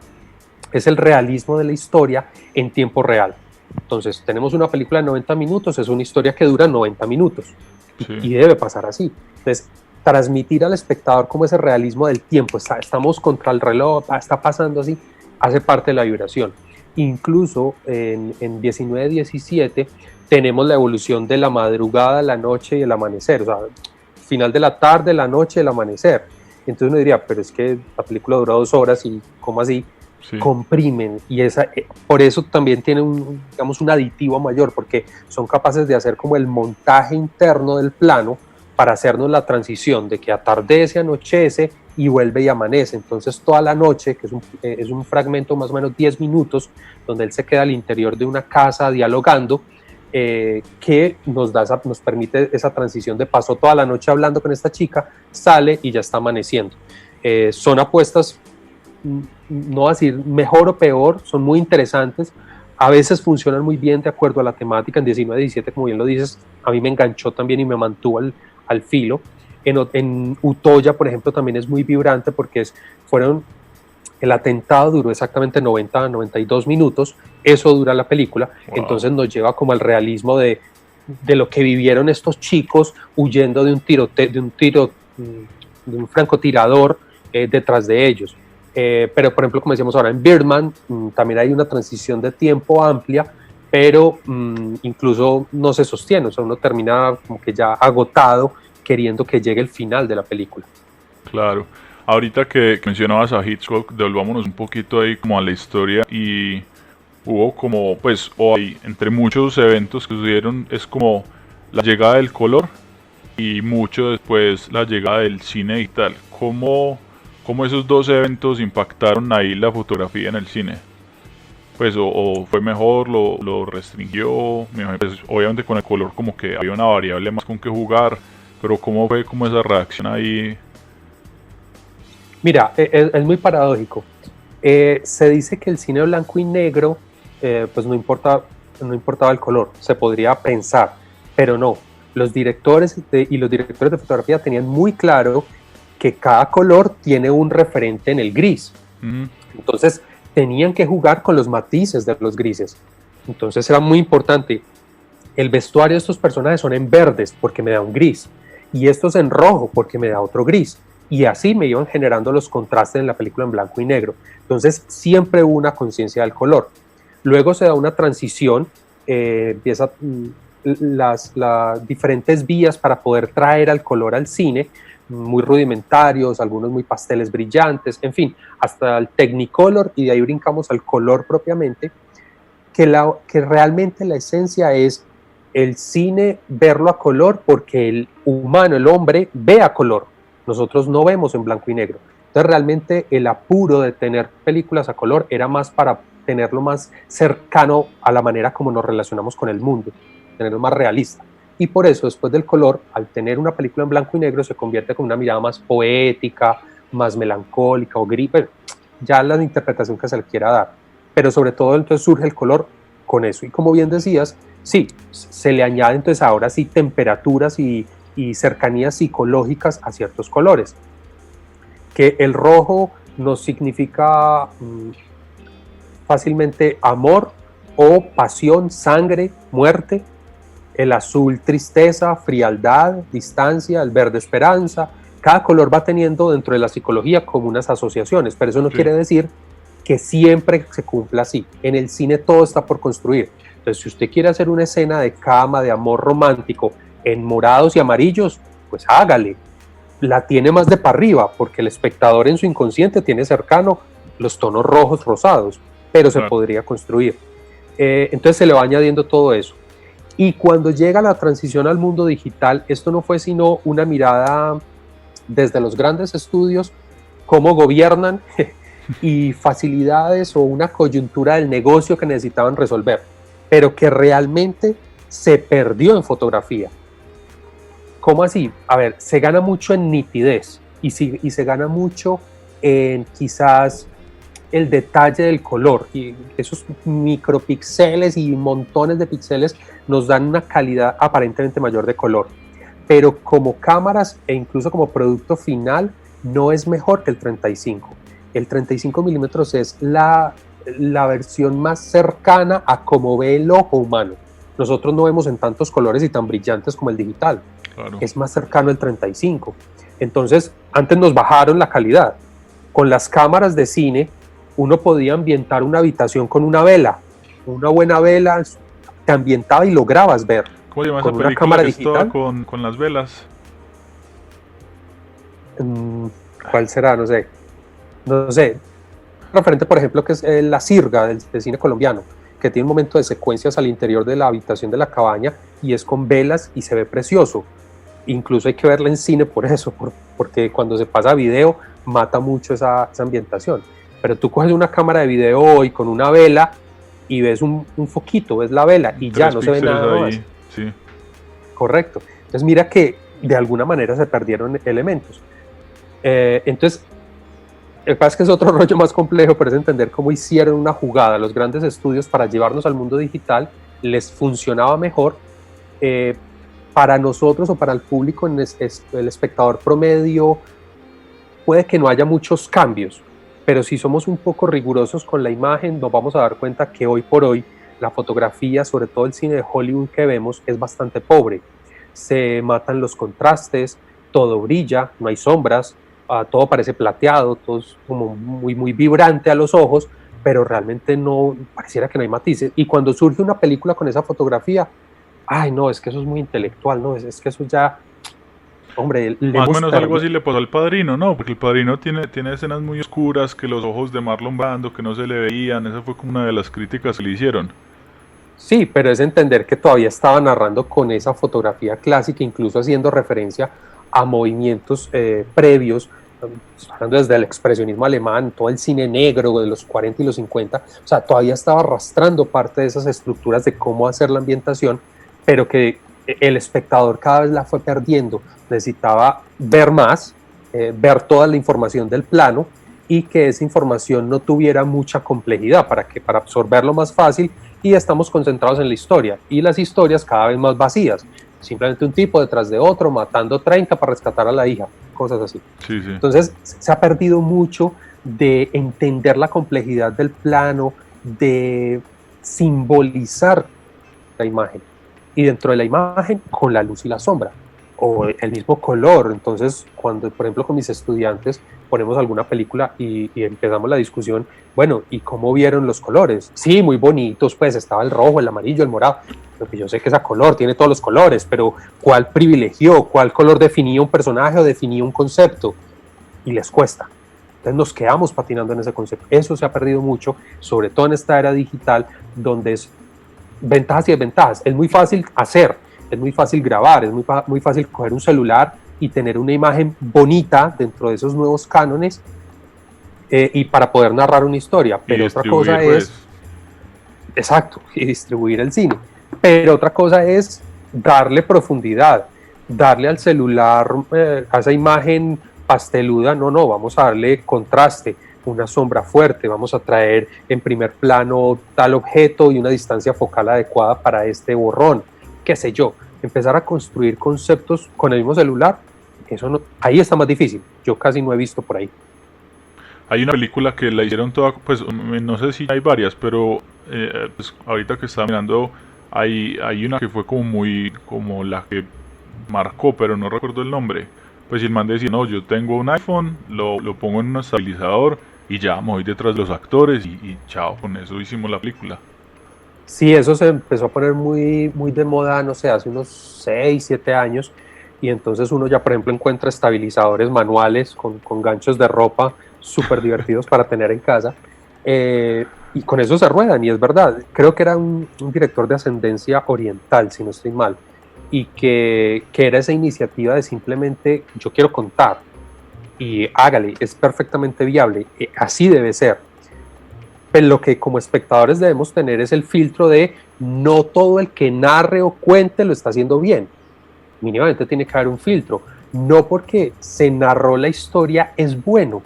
es el realismo de la historia en tiempo real. Entonces tenemos una película de 90 minutos, es una historia que dura 90 minutos, sí, y debe pasar así. Entonces, transmitir al espectador como ese realismo del tiempo, estamos contra el reloj, está pasando así, hace parte de la vibración. Incluso en 1917 tenemos la evolución de la madrugada, la noche y el amanecer, o sea, final de la tarde, la noche, el amanecer. Entonces uno diría, pero es que la película dura 2 horas y ¿cómo así? Sí. Comprimen, y por eso también tiene un aditivo mayor, porque son capaces de hacer como el montaje interno del plano para hacernos la transición de que atardece, anochece y vuelve y amanece. Entonces toda la noche, que es un fragmento más o menos 10 minutos, donde él se queda al interior de una casa dialogando, que nos permite esa transición de pasó toda la noche hablando con esta chica, sale y ya está amaneciendo. Son apuestas, no decir mejor o peor, son muy interesantes, a veces funcionan muy bien de acuerdo a la temática. En 1917, como bien lo dices, a mí me enganchó también y me mantuvo al filo. En Utoya, por ejemplo, también es muy vibrante porque el atentado duró exactamente 92 minutos, eso dura la película. Wow. Entonces nos lleva como al realismo de lo que vivieron estos chicos huyendo de un francotirador detrás de ellos. Pero por ejemplo, como decíamos ahora, en Birdman también hay una transición de tiempo amplia, pero incluso no se sostiene, o sea, uno termina como que ya agotado, queriendo que llegue el final de la película. Claro. Ahorita que mencionabas a Hitchcock, devolvámonos un poquito ahí como a la historia, y hubo como, pues, hoy, entre muchos eventos que sucedieron, es como la llegada del color y mucho después la llegada del cine digital. ¿Cómo esos dos eventos impactaron ahí la fotografía en el cine? Pues o fue mejor, lo restringió, pues, obviamente con el color como que había una variable más con que jugar, pero ¿cómo fue como esa reacción ahí? Mira, es muy paradójico. Se dice que el cine blanco y negro pues no importaba el color, se podría pensar, pero no. Los directores y los directores de fotografía tenían muy claro que cada color tiene un referente en el gris. Uh-huh. Entonces tenían que jugar con los matices de los grises. Entonces era muy importante. El vestuario de estos personajes son en verdes porque me da un gris, y estos en rojo porque me da otro gris, y así me iban generando los contrastes en la película en blanco y negro. Entonces siempre hubo una conciencia del color. Luego se da una transición, empieza las diferentes vías para poder traer al color al cine, muy rudimentarios, algunos muy pasteles brillantes, en fin, hasta el Technicolor, y de ahí brincamos al color propiamente, que realmente la esencia es el cine verlo a color, porque el humano, el hombre, ve a color. Nosotros no vemos en blanco y negro. Entonces realmente el apuro de tener películas a color era más para tenerlo más cercano a la manera como nos relacionamos con el mundo, tenerlo más realista. Y por eso después del color, al tener una película en blanco y negro, se convierte con una mirada más poética, más melancólica o gris, bueno, ya la interpretación que se le quiera dar. Pero sobre todo entonces surge el color con eso. Y como bien decías, sí, se le añade entonces ahora sí temperaturas y cercanías psicológicas a ciertos colores. Que el rojo nos significa fácilmente amor o pasión, sangre, muerte. El azul, tristeza, frialdad, distancia. El verde, esperanza. Cada color va teniendo dentro de la psicología como unas asociaciones, pero eso no quiere decir que siempre se cumpla así. En el cine todo está por construir. Entonces, si usted quiere hacer una escena de cama, de amor romántico, en morados y amarillos, pues hágale. La tiene más de para arriba, porque el espectador en su inconsciente tiene cercano los tonos rojos, rosados, pero se podría construir. Entonces se le va añadiendo todo eso. Y cuando llega la transición al mundo digital, esto no fue sino una mirada desde los grandes estudios, cómo gobiernan y facilidades o una coyuntura del negocio que necesitaban resolver, pero que realmente se perdió en fotografía. ¿Cómo así? A ver, se gana mucho en nitidez y se gana mucho en quizás el detalle del color, y esos micropíxeles y montones de píxeles nos dan una calidad aparentemente mayor de color, pero como cámaras e incluso como producto final no es mejor que el 35. El 35 milímetros es la versión más cercana a cómo ve el ojo humano. Nosotros no vemos en tantos colores y tan brillantes como el digital. Claro. Es más cercano el 35. Entonces, antes nos bajaron la calidad. Con las cámaras de cine, uno podía ambientar una habitación con una vela. Una buena vela te ambientaba y lograbas ver. ¿Cómo se llama esa película cámara digital con las velas? ¿Cuál será? No sé. Referente, por ejemplo, que es La Sirga del cine colombiano, que tiene un momento de secuencias al interior de la habitación de la cabaña y es con velas y se ve precioso. Incluso hay que verla en cine por eso, porque cuando se pasa a video mata mucho esa ambientación. Pero tú coges una cámara de video hoy con una vela y ves un foquito, ves la vela y ya no se ve nada más. Sí. Correcto. Entonces mira que de alguna manera se perdieron elementos. Entonces, el que pasa es que es otro rollo más complejo, pero es entender cómo hicieron una jugada los grandes estudios para llevarnos al mundo digital. Les funcionaba mejor. Para nosotros o para el público, el espectador promedio, puede que no haya muchos cambios, pero si somos un poco rigurosos con la imagen, nos vamos a dar cuenta que hoy por hoy la fotografía, sobre todo el cine de Hollywood que vemos, es bastante pobre. Se matan los contrastes, todo brilla, no hay sombras, todo parece plateado, todo es como muy, muy vibrante a los ojos, pero realmente no, pareciera que no hay matices. Y cuando surge una película con esa fotografía, ay no, es que eso es muy intelectual, no, es que eso ya, hombre, más o menos algo así le pasó al Padrino, ¿no? Porque el Padrino tiene escenas muy oscuras, que los ojos de Marlon Brando que no se le veían, esa fue como una de las críticas que le hicieron. Sí, pero es entender que todavía estaba narrando con esa fotografía clásica, incluso haciendo referencia a movimientos previos, hablando desde el expresionismo alemán, todo el cine negro de los 40 y los 50, o sea, todavía estaba arrastrando parte de esas estructuras de cómo hacer la ambientación, pero que el espectador cada vez la fue perdiendo, necesitaba ver más, ver toda la información del plano y que esa información no tuviera mucha complejidad para absorberlo más fácil, y estamos concentrados en la historia y las historias cada vez más vacías, simplemente un tipo detrás de otro matando 30 para rescatar a la hija, cosas así. Sí. Entonces se ha perdido mucho de entender la complejidad del plano, de simbolizar la imagen, y dentro de la imagen con la luz y la sombra o el mismo color. Entonces cuando, por ejemplo, con mis estudiantes ponemos alguna película y empezamos la discusión, bueno, ¿y cómo vieron los colores? Sí, muy bonitos, pues estaba el rojo, el amarillo, el morado, porque yo sé que ese color tiene todos los colores, pero ¿cuál privilegió? ¿Cuál color definía un personaje o definía un concepto? Y les cuesta. Entonces nos quedamos patinando en ese concepto. Eso se ha perdido mucho, sobre todo en esta era digital, donde es ventajas y desventajas. Es muy fácil hacer, es muy fácil grabar, es muy fácil coger un celular y tener una imagen bonita dentro de esos nuevos cánones, y para poder narrar una historia, pero otra cosa es, exacto, y distribuir el cine, pero otra cosa es darle profundidad, darle al celular, a esa imagen pasteluda, no, vamos a darle contraste, una sombra fuerte, vamos a traer en primer plano tal objeto y una distancia focal adecuada para este borrón, qué sé yo, empezar a construir conceptos con el mismo celular, eso no, ahí está más difícil, yo casi no he visto por ahí. Hay una película que la hicieron toda, pues no sé si hay varias, pero pues, ahorita que estaba mirando, hay una que fue como la que marcó, pero no recuerdo el nombre. Pues el man decía, no, yo tengo un iPhone, lo pongo en un estabilizador y ya me voy detrás de los actores y chao, con eso hicimos la película. Sí, eso se empezó a poner muy, muy de moda, no sé, hace unos 6, 7 años, y entonces uno ya, por ejemplo, encuentra estabilizadores manuales con ganchos de ropa súper divertidos para tener en casa, y con eso se ruedan, y es verdad, creo que era un director de ascendencia oriental, si no estoy mal, y que era esa iniciativa de simplemente, yo quiero contar, y hágale, es perfectamente viable, así debe ser. Pero lo que como espectadores debemos tener es el filtro de no todo el que narre o cuente lo está haciendo bien. Mínimamente tiene que haber un filtro. No porque se narró la historia es bueno,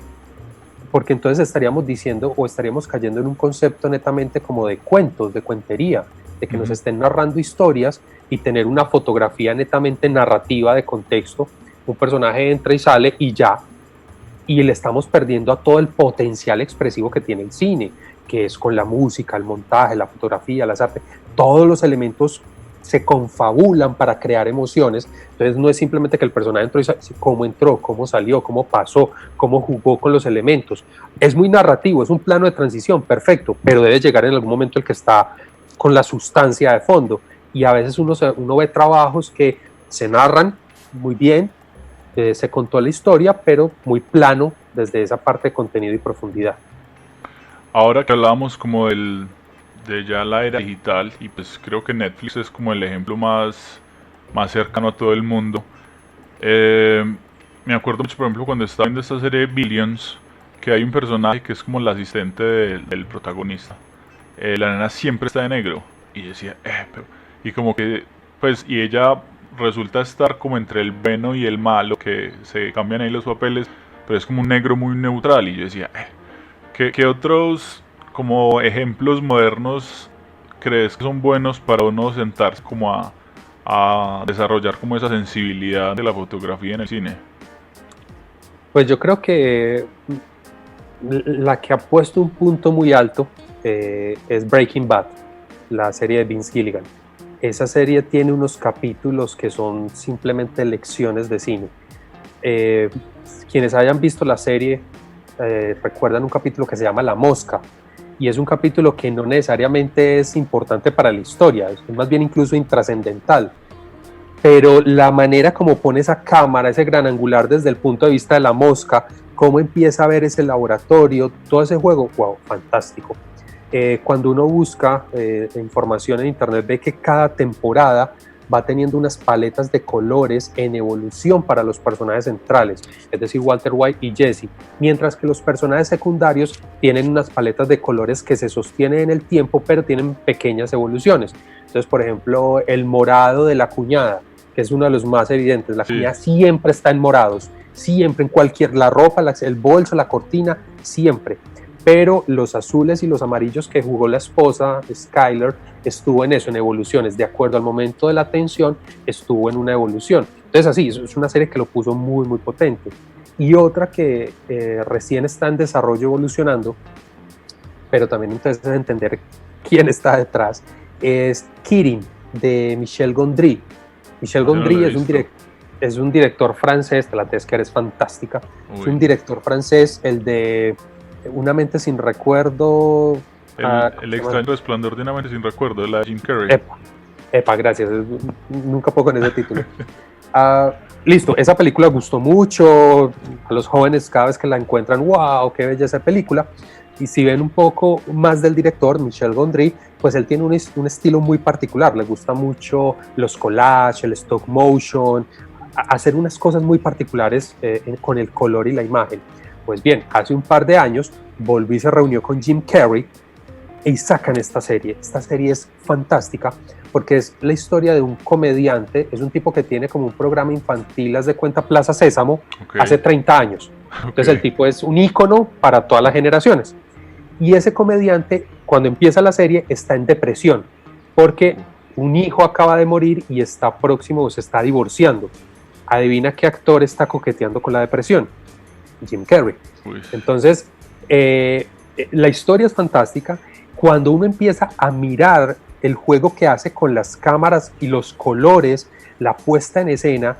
porque entonces estaríamos diciendo o estaríamos cayendo en un concepto netamente como de cuentos, de cuentería, de que nos estén narrando historias y tener una fotografía netamente narrativa de contexto. Un personaje entra y sale y ya, y le estamos perdiendo a todo el potencial expresivo que tiene el cine, que es con la música, el montaje, la fotografía, las artes, todos los elementos se confabulan para crear emociones. Entonces no es simplemente que el personaje entró, cómo salió, cómo pasó, cómo jugó con los elementos. Es muy narrativo, es un plano de transición, perfecto, pero debe llegar en algún momento el que está con la sustancia de fondo. Y a veces uno ve trabajos que se narran muy bien, se contó la historia, pero muy plano desde esa parte de contenido y profundidad. Ahora que hablábamos como de ya la era digital, y pues creo que Netflix es como el ejemplo más cercano a todo el mundo. Me acuerdo mucho, por ejemplo, cuando estaba viendo esta serie Billions, que hay un personaje que es como el asistente del protagonista. La nena siempre está de negro, y decía, y como que, pues, y ella resulta estar como entre el bueno y el malo, que se cambian ahí los papeles, pero es como un negro muy neutral, y yo decía, ¿qué otros como ejemplos modernos crees que son buenos para uno sentarse como a desarrollar como esa sensibilidad de la fotografía en el cine? Pues yo creo que la que ha puesto un punto muy alto es Breaking Bad, la serie de Vince Gilligan. Esa serie tiene unos capítulos que son simplemente lecciones de cine. Quienes hayan visto la serie recuerdan un capítulo que se llama La Mosca, y es un capítulo que no necesariamente es importante para la historia, es más bien incluso intrascendental, pero la manera como pone esa cámara, ese gran angular desde el punto de vista de la mosca, cómo empieza a ver ese laboratorio, todo ese juego, wow, fantástico. Cuando uno busca información en internet, ve que cada temporada va teniendo unas paletas de colores en evolución para los personajes centrales, es decir, Walter White y Jesse, mientras que los personajes secundarios tienen unas paletas de colores que se sostienen en el tiempo, pero tienen pequeñas evoluciones. Entonces, por ejemplo, el morado de la cuñada, que es uno de los más evidentes, la cuñada siempre está en morados, siempre, en cualquier, la ropa, el bolso, la cortina, siempre. Pero los azules y los amarillos que jugó la esposa, Skyler, estuvo en eso, en evoluciones, de acuerdo al momento de la tensión, estuvo en una evolución. Entonces así, es una serie que lo puso muy, muy potente. Y otra que recién está en desarrollo, evolucionando, pero también entonces entender quién está detrás, es Kirin, de Michel Gondry. Michel Gondry es un director francés, te la tienes que eres fantástica. Uy. Es un director francés, el de Una mente sin recuerdo. El extraño resplandor de una mente sin recuerdo, la de Jim Carrey. Epa, gracias. Nunca puedo con ese título. Listo, esa película gustó mucho. A los jóvenes cada vez que la encuentran, wow, qué bella esa película. Y si ven un poco más del director, Michel Gondry, pues él tiene un estilo muy particular. Le gusta mucho los collages, el stop motion, hacer unas cosas muy particulares con el color y la imagen. Pues bien, hace un par de años volvió y se reunió con Jim Carrey y sacan esta serie. Esta serie es fantástica porque es la historia de un comediante, es un tipo que tiene como un programa infantil, haz de cuenta Plaza Sésamo, hace 30 años. Entonces el tipo es un ícono para todas las generaciones. Y ese comediante, cuando empieza la serie, está en depresión porque un hijo acaba de morir y está próximo o se está divorciando. Adivina qué actor está coqueteando con la depresión. Jim Carrey. Entonces, la historia es fantástica. Cuando uno empieza a mirar el juego que hace con las cámaras y los colores, la puesta en escena,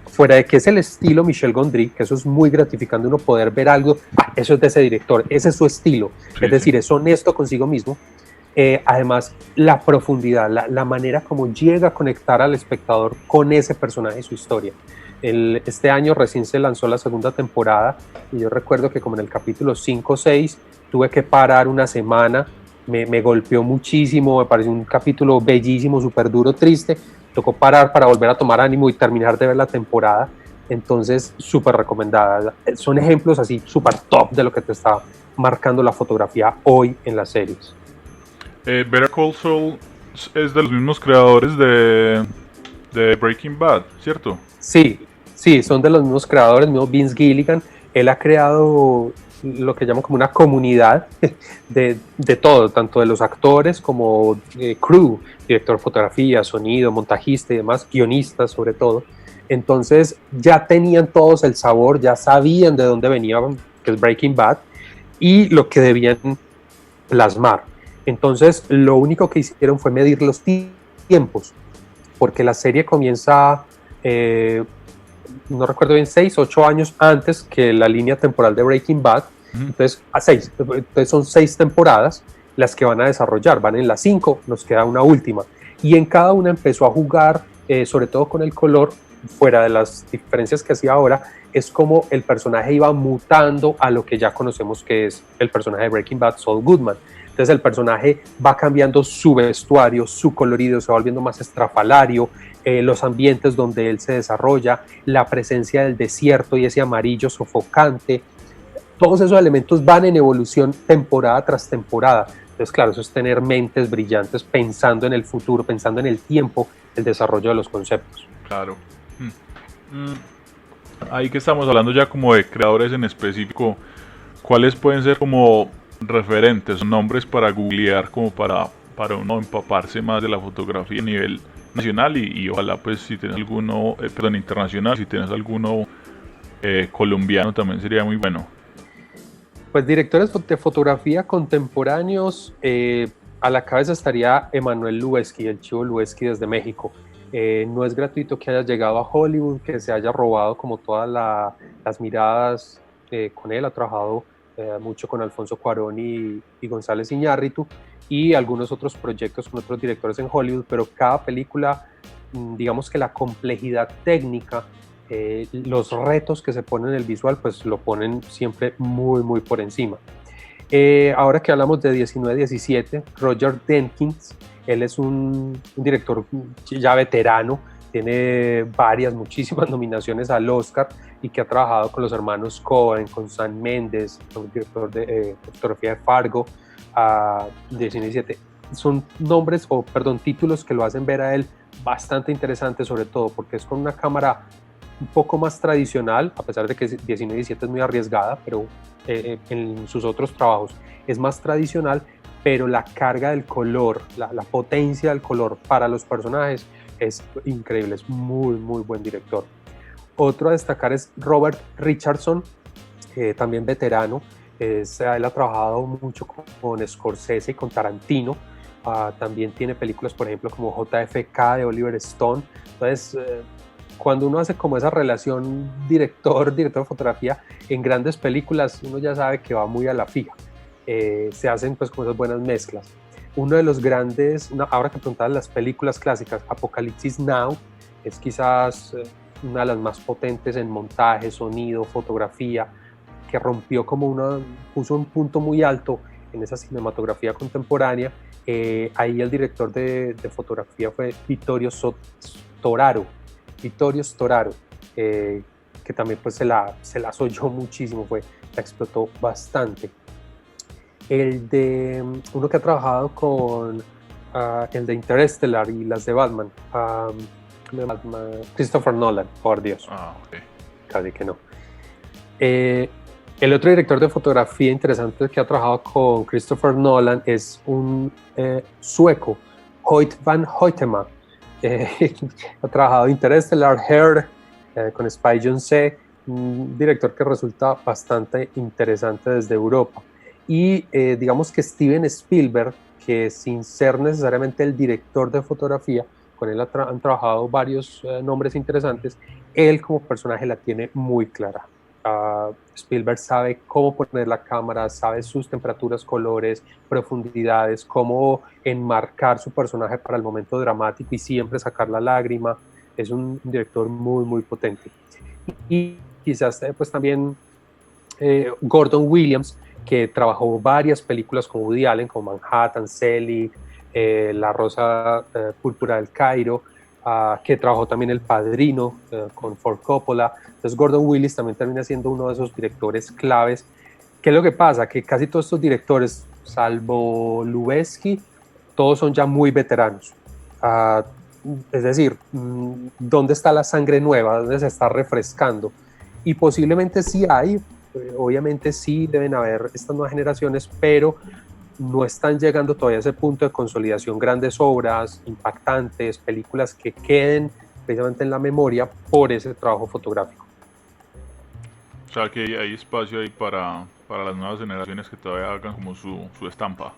fuera de que es el estilo Michel Gondry, que eso es muy gratificante, uno poder ver algo, eso es de ese director, ese es su estilo, es decir, es honesto consigo mismo. Además, la profundidad, la manera como llega a conectar al espectador con ese personaje y su historia. Este año recién se lanzó la segunda temporada y yo recuerdo que como en el capítulo 5 o 6 tuve que parar una semana, me golpeó muchísimo, me pareció un capítulo bellísimo, súper duro, triste, tocó parar para volver a tomar ánimo y terminar de ver la temporada, entonces súper recomendada. Son ejemplos así súper top de lo que te está marcando la fotografía hoy en las series. Better Call Saul es de los mismos creadores de Breaking Bad, ¿cierto? Sí, son de los mismos creadores, mismo Vince Gilligan. Él ha creado lo que llamo como una comunidad de todo, tanto de los actores como crew, director de fotografía, sonido, montajista y demás, guionistas sobre todo. Entonces ya tenían todos el sabor, ya sabían de dónde venía, que es Breaking Bad, y lo que debían plasmar. Entonces lo único que hicieron fue medir los tiempos, porque la serie comienza, no recuerdo bien, 6 o 8 años antes que la línea temporal de Breaking Bad. Entonces, entonces son 6 temporadas las que van a desarrollar, van en las 5, nos queda una última. Y en cada una empezó a jugar, sobre todo con el color, fuera de las diferencias que hacía ahora, es como el personaje iba mutando a lo que ya conocemos que es el personaje de Breaking Bad, Saul Goodman. Entonces el personaje va cambiando su vestuario, su colorido, se va volviendo más estrafalario, los ambientes donde él se desarrolla, la presencia del desierto y ese amarillo sofocante, todos esos elementos van en evolución temporada tras temporada. Entonces, claro, eso es tener mentes brillantes pensando en el futuro, pensando en el tiempo, el desarrollo de los conceptos. Claro. Ahí que estamos hablando ya como de creadores en específico, ¿cuáles pueden ser como referentes, nombres para googlear, como para uno empaparse más de la fotografía a nivel nacional y ojalá pues si tienes alguno, internacional, si tienes alguno colombiano también sería muy bueno? Pues directores de fotografía contemporáneos, a la cabeza estaría Emanuel Lubezki, el Chivo Lubezki desde México. No es gratuito que haya llegado a Hollywood, que se haya robado como todas las miradas con él, ha trabajado mucho con Alfonso Cuarón y González Iñárritu y algunos otros proyectos con otros directores en Hollywood, pero cada película, digamos que la complejidad técnica, los retos que se ponen en el visual, pues lo ponen siempre muy, muy por encima. Ahora que hablamos de 1917, Roger Deakins, él es un director ya veterano, tiene muchísimas nominaciones al Oscar y que ha trabajado con los hermanos Coen, con Sam Mendes, el director de fotografía de Fargo, 1917. Son títulos que lo hacen ver a él bastante interesante, sobre todo porque es con una cámara un poco más tradicional, a pesar de que 1917 es muy arriesgada, pero en sus otros trabajos es más tradicional, pero la carga del color, la potencia del color para los personajes es increíble, es muy, muy buen director. Otro a destacar es Robert Richardson, también veterano. Él ha trabajado mucho con Scorsese y con Tarantino. También tiene películas, por ejemplo, como JFK de Oliver Stone. Entonces, cuando uno hace como esa relación director de fotografía en grandes películas, uno ya sabe que va muy a la fija. Se hacen pues como esas buenas mezclas. Uno de los grandes, ahora que preguntabas las películas clásicas, Apocalipsis Now es quizás una de las más potentes en montaje, sonido, fotografía, que puso un punto muy alto en esa cinematografía contemporánea. Ahí el director de fotografía fue Vittorio Storaro, que también pues se la soyó muchísimo, la explotó bastante. El de uno que ha trabajado con el de Interstellar y las de Batman, Christopher Nolan, por Dios. Ok. Casi que no. El otro director de fotografía interesante que ha trabajado con Christopher Nolan es un sueco, Hoyt van Hoytema. Ha trabajado en Interstellar, Her, con Spy Jonze, un director que resulta bastante interesante desde Europa. Y digamos que Steven Spielberg, que sin ser necesariamente el director de fotografía, con él han trabajado varios nombres interesantes, él como personaje la tiene muy clara. Spielberg sabe cómo poner la cámara, sabe sus temperaturas, colores, profundidades, cómo enmarcar su personaje para el momento dramático y siempre sacar la lágrima. Es un director muy, muy potente. Y quizás pues también Gordon Williams, que trabajó varias películas con Woody Allen, como Manhattan, Selig, La Rosa Púrpura del Cairo, que trabajó también El Padrino con Ford Coppola. Entonces Gordon Willis también termina siendo uno de esos directores claves. ¿Qué es lo que pasa? Que casi todos estos directores, salvo Lubezki, todos son ya muy veteranos. Es decir, ¿dónde está la sangre nueva? ¿Dónde se está refrescando? Y posiblemente sí hay, obviamente sí deben haber estas nuevas generaciones, pero no están llegando todavía a ese punto de consolidación, grandes obras impactantes, películas que queden precisamente en la memoria por ese trabajo fotográfico. O sea que hay espacio ahí para las nuevas generaciones que todavía hagan como su estampa.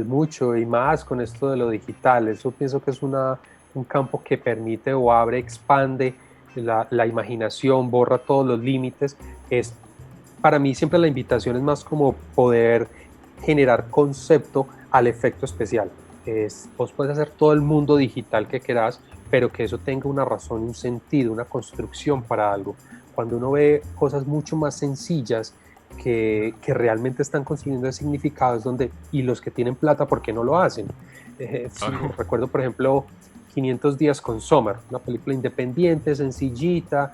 Mucho y más con esto de lo digital. Eso pienso que es un campo que permite o abre, expande la imaginación, borra todos los límites. Para mí siempre la invitación es más como poder generar concepto al efecto especial. Vos puedes hacer todo el mundo digital que querás, pero que eso tenga una razón, un sentido, una construcción para algo. Cuando uno ve cosas mucho más sencillas que realmente están consiguiendo el significado, es donde, y los que tienen plata, ¿por qué no lo hacen? Recuerdo, por ejemplo, 500 días con Summer, una película independiente, sencillita,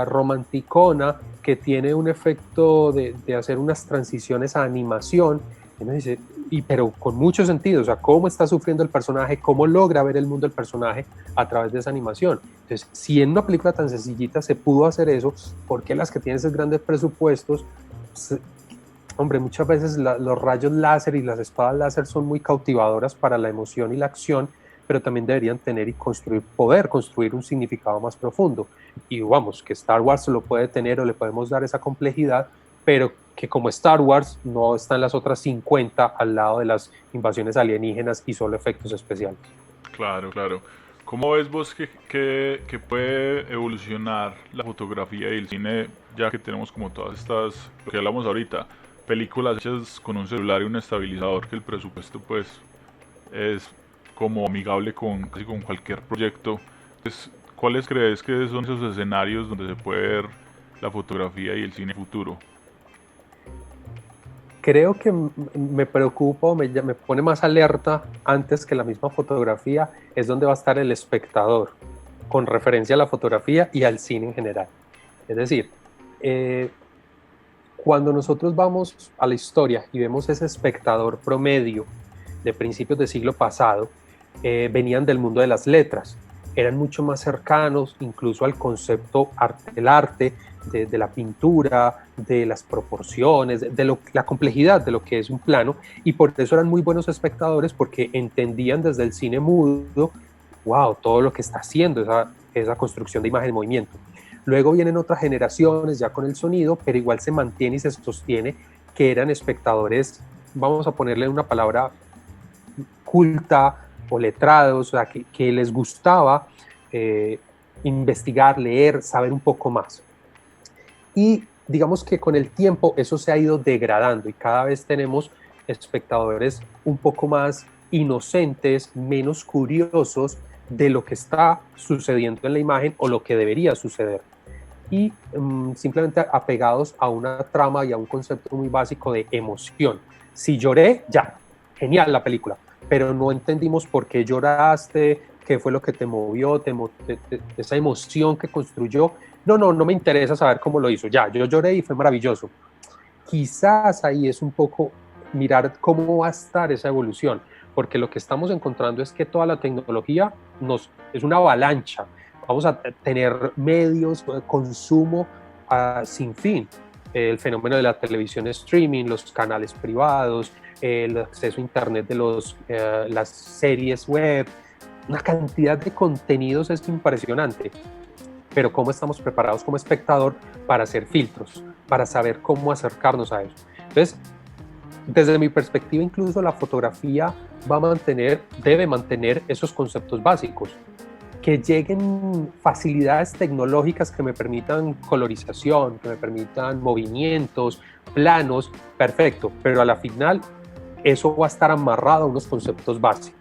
romanticona, que tiene un efecto de hacer unas transiciones a animación. Y uno dice, pero con mucho sentido, o sea, cómo está sufriendo el personaje, cómo logra ver el mundo del personaje a través de esa animación. Entonces, si en una película tan sencillita se pudo hacer eso, ¿por qué las que tienen esos grandes presupuestos? Hombre, muchas veces los rayos láser y las espadas láser son muy cautivadoras para la emoción y la acción, pero también deberían tener y poder construir un significado más profundo. Y vamos, que Star Wars lo puede tener o le podemos dar esa complejidad, pero que como Star Wars no están las otras 50 al lado de las invasiones alienígenas y solo efectos especiales. Claro, claro. ¿Cómo ves vos que puede evolucionar la fotografía y el cine, ya que tenemos como todas estas, lo que hablamos ahorita, películas hechas con un celular y un estabilizador, que el presupuesto pues es como amigable casi con cualquier proyecto? Entonces, ¿cuáles crees que son esos escenarios donde se puede ver la fotografía y el cine futuro? Creo que me preocupa o me pone más alerta antes que la misma fotografía, es donde va a estar el espectador, con referencia a la fotografía y al cine en general. Es decir, cuando nosotros vamos a la historia y vemos ese espectador promedio de principios del siglo pasado, venían del mundo de las letras, eran mucho más cercanos incluso al concepto del arte, de la pintura, de las proporciones, la complejidad de lo que es un plano, y por eso eran muy buenos espectadores, porque entendían desde el cine mudo, wow, todo lo que está haciendo esa construcción de imagen en movimiento. Luego vienen otras generaciones ya con el sonido, pero igual se mantiene y se sostiene que eran espectadores, vamos a ponerle una palabra culta o letrados, o sea, que les gustaba investigar, leer, saber un poco más. Y digamos que con el tiempo eso se ha ido degradando y cada vez tenemos espectadores un poco más inocentes, menos curiosos de lo que está sucediendo en la imagen o lo que debería suceder. Y simplemente apegados a una trama y a un concepto muy básico de emoción. Si lloré, ya, genial la película, pero no entendimos por qué lloraste, qué fue lo que te movió, esa emoción que construyó. No me interesa saber cómo lo hizo, ya, yo lloré y fue maravilloso. quizás ahí es un poco mirar cómo va a estar esa evolución, porque lo que estamos encontrando es que toda la tecnología es una avalancha. Vamos a tener medios de consumo sin fin. El fenómeno de la televisión streaming, los canales privados, el acceso a internet de las series web, una cantidad de contenidos es impresionante. Pero ¿cómo estamos preparados como espectador para hacer filtros, para saber cómo acercarnos a eso? Entonces, desde mi perspectiva, incluso la fotografía debe mantener esos conceptos básicos. Que lleguen facilidades tecnológicas que me permitan colorización, que me permitan movimientos, planos, perfecto, pero a la final eso va a estar amarrado a unos conceptos base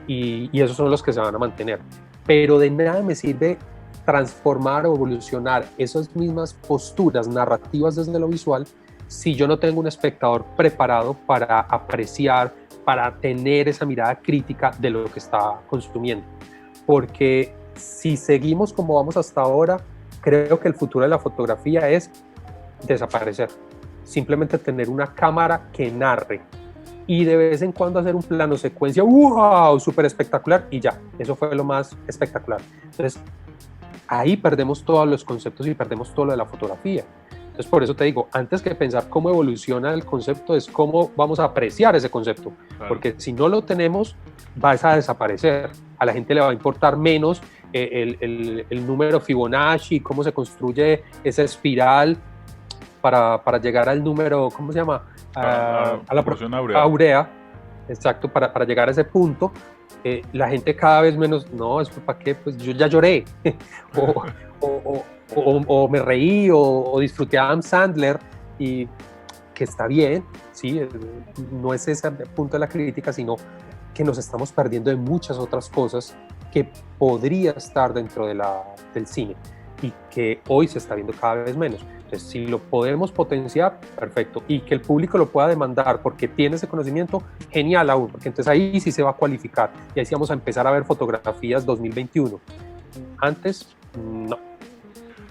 y esos son los que se van a mantener. Pero de nada me sirve transformar o evolucionar esas mismas posturas narrativas desde lo visual si yo no tengo un espectador preparado para apreciar, para tener esa mirada crítica de lo que está consumiendo. Porque si seguimos como vamos hasta ahora, creo que el futuro de la fotografía es desaparecer. Simplemente tener una cámara que narre y de vez en cuando hacer un plano secuencia, ¡wow!, súper espectacular, y ya, eso fue lo más espectacular. Entonces, ahí perdemos todos los conceptos y perdemos todo lo de la fotografía. Entonces, por eso te digo, antes que pensar cómo evoluciona el concepto, es cómo vamos a apreciar ese concepto. Claro. Porque si no lo tenemos, va a desaparecer. A la gente le va a importar menos el número Fibonacci, cómo se construye esa espiral para llegar al número, ¿cómo se llama? A la proporción áurea. Áurea. Exacto, para llegar a ese punto. La gente cada vez menos, no, ¿eso para qué? Pues yo ya lloré. o me reí o disfruté a Adam Sandler, y que está bien, ¿sí? No es ese punto de la crítica, sino que nos estamos perdiendo de muchas otras cosas que podría estar dentro del cine y que hoy se está viendo cada vez menos. Entonces, si lo podemos potenciar, perfecto, y que el público lo pueda demandar porque tiene ese conocimiento, genial aún, porque entonces ahí sí se va a cualificar y ahí sí vamos a empezar a ver fotografías 2021. Antes, no.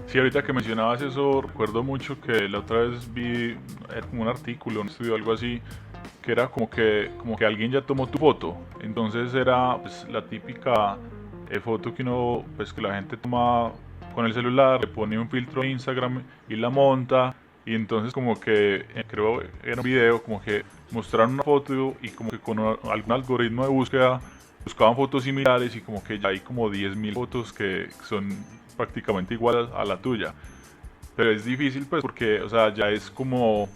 Sí, ahorita que mencionabas eso, recuerdo mucho que la otra vez vi un artículo, un estudio, algo así, que era como que alguien ya tomó tu foto. Entonces era pues, la típica foto que uno, pues que la gente toma con el celular, le pone un filtro de Instagram y la monta, y entonces como que, creo era un video, como que mostraron una foto y como que con algún algoritmo de búsqueda buscaban fotos similares y como que ya hay como 10.000 fotos que son prácticamente igual a la tuya. Pero es difícil pues porque, o sea, ya es como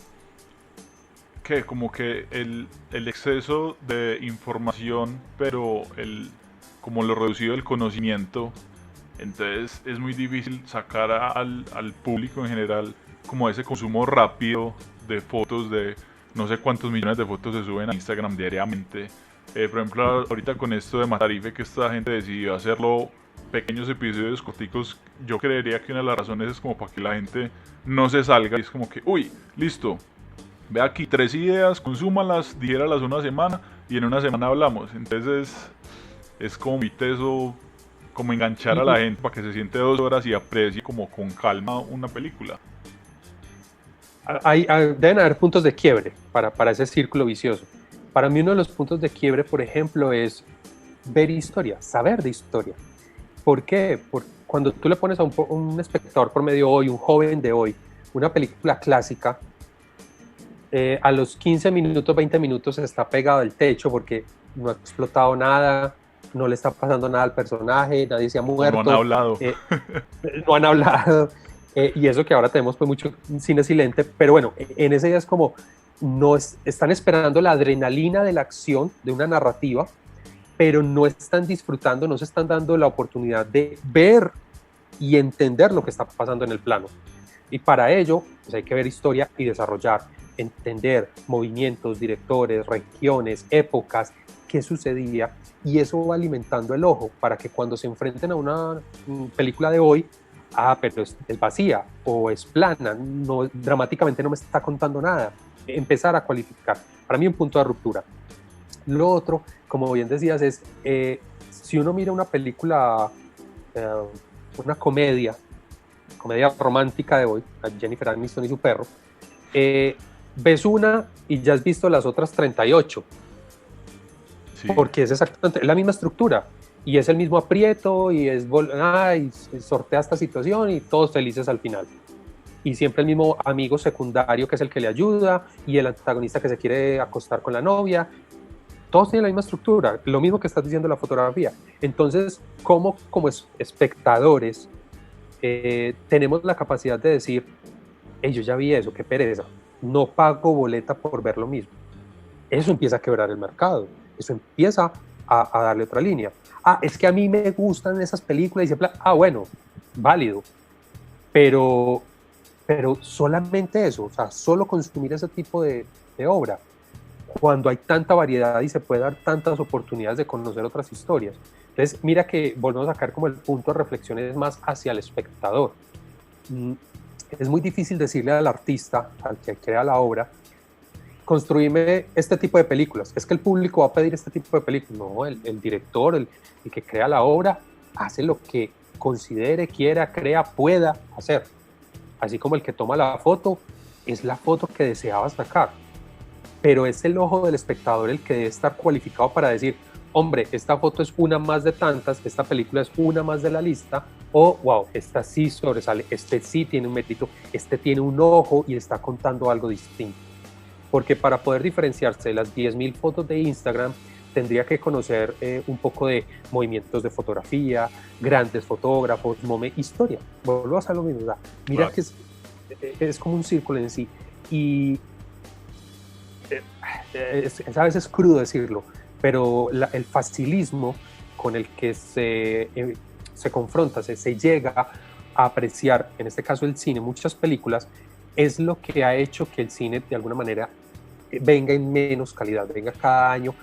que el exceso de información, pero como lo reducido del conocimiento, entonces es muy difícil sacar al público en general como ese consumo rápido de fotos, de no sé cuántos millones de fotos se suben a Instagram diariamente. Por ejemplo, ahorita con esto de Matarife, que esta gente decidió hacerlo pequeños episodios corticos, yo creería que una de las razones es como para que la gente no se salga y es como que, uy, listo, ve aquí 3 ideas, consúmalas, dijéralas una semana y en una semana hablamos. Entonces es como muy teso, como enganchar a la gente para que se siente 2 horas y aprecie como con calma una película. Deben haber puntos de quiebre para ese círculo vicioso. Para mí uno de los puntos de quiebre, por ejemplo, es ver historia, saber de historia. ¿Por qué? Porque cuando tú le pones a un espectador promedio hoy, un joven de hoy, una película clásica, a los 15 minutos, 20 minutos está pegado al techo porque no ha explotado nada, no le está pasando nada al personaje, nadie se ha muerto. No han hablado. No han hablado. Y eso que ahora tenemos pues mucho cine silente, pero bueno, en ese día es como, están esperando la adrenalina de la acción, de una narrativa, pero no están disfrutando, no se están dando la oportunidad de ver y entender lo que está pasando en el plano. Y para ello pues hay que ver historia y desarrollar, entender movimientos, directores, regiones, épocas, qué sucedía, y eso va alimentando el ojo para que cuando se enfrenten a una película de hoy, pero es vacía o es plana, no, dramáticamente no me está contando nada, empezar a cualificar. Para mí un punto de ruptura. Lo otro, como bien decías, es si uno mira una película, una comedia romántica de hoy, Jennifer Aniston y su perro, ves una y ya has visto las otras 38, Sí, porque es exactamente la misma estructura y es el mismo aprieto y y sortea esta situación y todos felices al final. Y siempre el mismo amigo secundario que es el que le ayuda y el antagonista que se quiere acostar con la novia. Todos tienen la misma estructura, lo mismo que estás diciendo en la fotografía. Entonces, ¿cómo como espectadores tenemos la capacidad de decir, hey, yo ya vi eso, qué pereza, no pago boleta por ver lo mismo? Eso empieza a quebrar el mercado, eso empieza a darle otra línea. Es que a mí me gustan esas películas y siempre, bueno, válido, pero solamente eso, o sea, solo consumir ese tipo de obra, cuando hay tanta variedad y se puede dar tantas oportunidades de conocer otras historias. Entonces, mira que volvemos a sacar como el punto de reflexión es más hacia el espectador. Es muy difícil decirle al artista, al que crea la obra, construirme este tipo de películas. Es que el público va a pedir este tipo de películas. No, el director, el que crea la obra, hace lo que considere, quiera, crea, pueda hacer. Así como el que toma la foto, es la foto que deseaba sacar. Pero es el ojo del espectador el que debe estar cualificado para decir, hombre, esta foto es una más de tantas, esta película es una más de la lista, o wow, esta sí sobresale, este sí tiene un mérito, este tiene un ojo y está contando algo distinto. Porque para poder diferenciarse de las 10.000 fotos de Instagram, tendría que conocer un poco de movimientos de fotografía, grandes fotógrafos, historia. Vuelvo a hacer lo mismo. ¿Verdad? Mira que es como un círculo en sí. Y es a veces crudo decirlo, pero el facilismo con el que se confronta, se llega a apreciar, en este caso el cine, muchas películas, es lo que ha hecho que el cine de alguna manera venga en menos calidad, venga cada año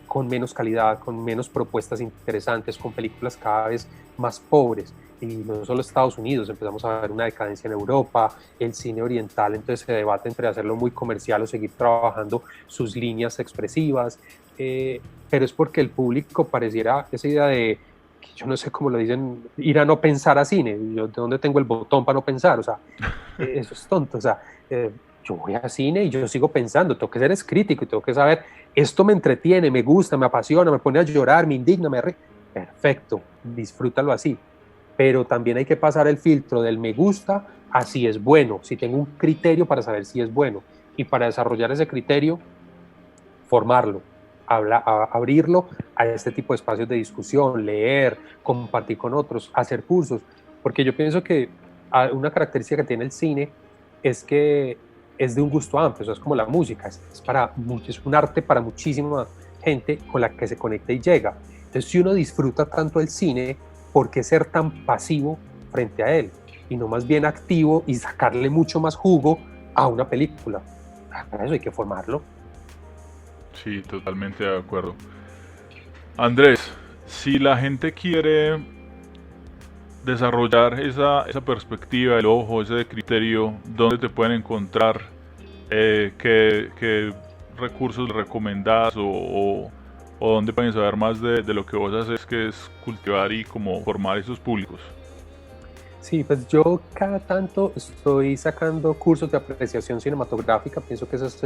con menos calidad, con menos propuestas interesantes, con películas cada vez más pobres. Y no solo Estados Unidos, empezamos a ver una decadencia en Europa, el cine oriental, entonces se debate entre hacerlo muy comercial o seguir trabajando sus líneas expresivas, pero es porque el público pareciera esa idea de, yo no sé cómo lo dicen, ir a no pensar a cine. Yo, ¿de dónde tengo el botón para no pensar? O sea, eso es tonto. O sea, yo voy a cine y yo sigo pensando, tengo que ser crítico y tengo que saber, esto me entretiene, me gusta, me apasiona, me pone a llorar, me indigna, perfecto, disfrútalo así. Pero también hay que pasar el filtro del me gusta a si es bueno, si tengo un criterio para saber si es bueno. Y para desarrollar ese criterio, formarlo, abrirlo a este tipo de espacios de discusión, leer, compartir con otros, hacer cursos, porque yo pienso que una característica que tiene el cine es que es de un gusto amplio, o sea, es como la música, es un arte para muchísima gente con la que se conecta y llega. Entonces, si uno disfruta tanto el cine, ¿por qué ser tan pasivo frente a él? Y no más bien activo y sacarle mucho más jugo a una película. Para eso hay que formarlo. Sí, totalmente de acuerdo. Andrés, si la gente quiere desarrollar esa perspectiva, el ojo, ese criterio, ¿dónde te pueden encontrar? ¿Qué recursos recomendás o dónde pueden saber más de lo que vos haces, que es cultivar y como formar esos públicos? Sí, pues yo cada tanto estoy sacando cursos de apreciación cinematográfica. Pienso que ese es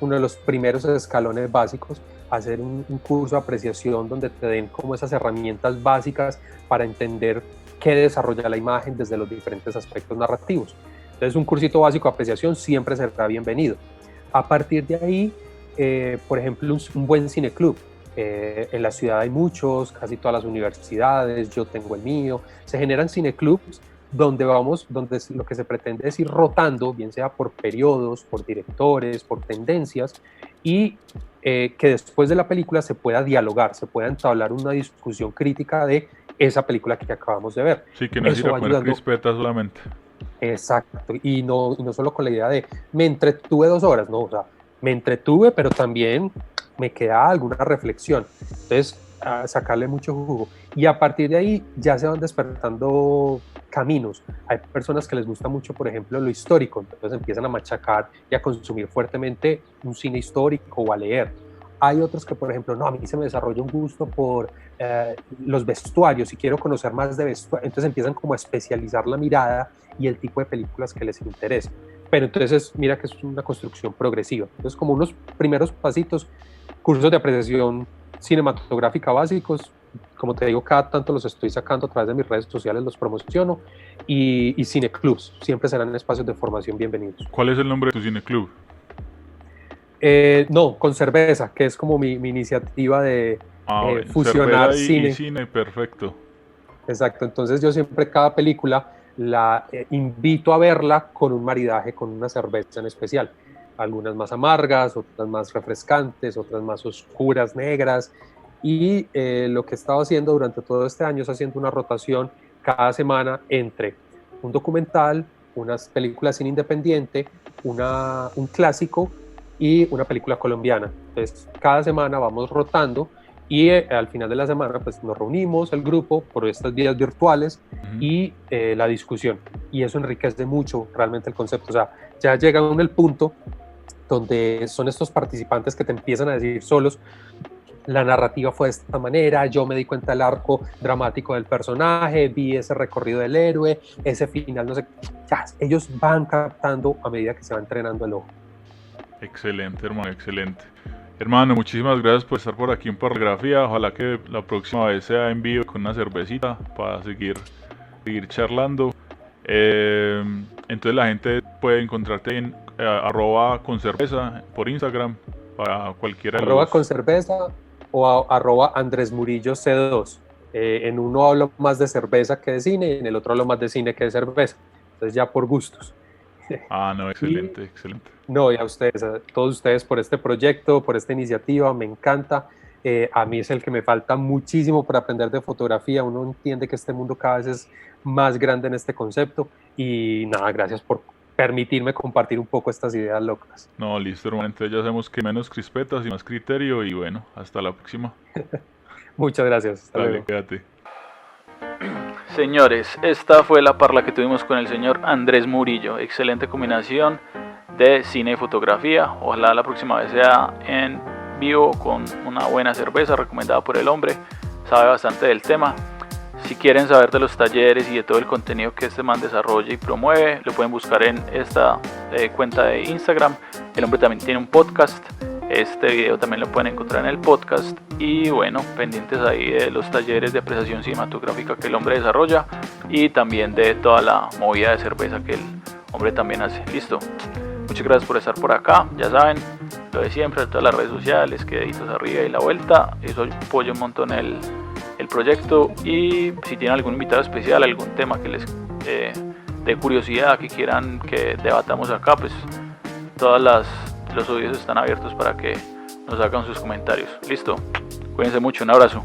uno de los primeros escalones básicos, hacer un curso de apreciación donde te den como esas herramientas básicas para entender qué desarrolla la imagen desde los diferentes aspectos narrativos. Entonces, un cursito básico de apreciación siempre será bienvenido. A partir de ahí, por ejemplo, un buen cineclub. En la ciudad hay muchos, casi todas las universidades, yo tengo el mío. Se generan cineclubs donde lo que se pretende es ir rotando, bien sea por periodos, por directores, por tendencias, y que después de la película se pueda dialogar, se pueda entablar una discusión crítica de esa película que acabamos de ver. Sí, que no es ir a comer crispetas solamente. Exacto, y no solo con la idea de me entretuve 2 horas, no, o sea, me entretuve, pero también me queda alguna reflexión. Entonces, sacarle mucho jugo. Y a partir de ahí ya se van despertando caminos. Hay personas que les gusta mucho, por ejemplo, lo histórico, entonces empiezan a machacar y a consumir fuertemente un cine histórico o a leer. Hay otros que, por ejemplo, no, a mí se me desarrolla un gusto por los vestuarios y quiero conocer más de vestuarios. Entonces empiezan como a especializar la mirada y el tipo de películas que les interesa. pero entonces mira que es una construcción progresiva. Entonces, como unos primeros pasitos, cursos de apreciación cinematográfica básicos, como te digo, cada tanto los estoy sacando a través de mis redes sociales, los promociono, y cineclubs, siempre serán espacios de formación bienvenidos. ¿Cuál es el nombre de tu cineclub? No, con cerveza, que es como mi iniciativa de fusionar cine. Y cine, perfecto. Exacto, entonces yo siempre cada película la invito a verla con un maridaje, con una cerveza en especial. Algunas más amargas, otras más refrescantes, otras más oscuras, negras. Y lo que he estado haciendo durante todo este año es haciendo una rotación cada semana entre un documental, unas películas cine independiente, un clásico y una película colombiana. Entonces, cada semana vamos rotando y al final de la semana pues nos reunimos el grupo por estas vías virtuales y la discusión. Y eso enriquece mucho realmente el concepto. O sea, ya llega uno el punto donde son estos participantes que te empiezan a decir solos: la narrativa fue de esta manera, yo me di cuenta del arco dramático del personaje, vi ese recorrido del héroe, ese final, no sé. Ya, ellos van captando a medida que se va entrenando el ojo. Excelente, hermano, excelente. Hermano, muchísimas gracias por estar por aquí en Parlagrafía. Ojalá que la próxima vez sea en vivo con una cervecita para seguir charlando. Entonces la gente puede encontrarte en @concerveza por Instagram para cualquiera de los... @concerveza o @Andrés Murillo C2. En uno hablo más de cerveza que de cine y en el otro hablo más de cine que de cerveza. Entonces ya por gustos. No, excelente, excelente. No, y a ustedes, a todos ustedes por este proyecto, por esta iniciativa, me encanta. A mí es el que me falta muchísimo para aprender de fotografía. Uno entiende que este mundo cada vez es más grande en este concepto y nada, gracias por permitirme compartir un poco estas ideas locas. No, listo, hermano, entonces ya sabemos que menos crispetas y más criterio y bueno, hasta la próxima. Muchas gracias. Hasta Dale, luego. quédate. Señores, esta fue la parla que tuvimos con el señor Andrés Murillo. Excelente combinación de cine y fotografía. Ojalá la próxima vez sea en vivo con una buena cerveza recomendada por el hombre. Sabe bastante del tema. Si quieren saber de los talleres y de todo el contenido que este man desarrolla y promueve, lo pueden buscar en esta cuenta de Instagram. El hombre también tiene un podcast. Este video también lo pueden encontrar en el podcast. Y bueno, pendientes ahí de los talleres de apreciación cinematográfica que el hombre desarrolla y también de toda la movida de cerveza que el hombre también hace. Listo. Muchas gracias por estar por acá. Ya saben, lo de siempre, en todas las redes sociales, que deditos arriba y la vuelta. Eso apoya un montón el proyecto. Y si tienen algún invitado especial, algún tema que les dé curiosidad, que quieran que debatamos acá, pues los oídos están abiertos para que nos hagan sus comentarios. Listo. Cuídense mucho. Un abrazo.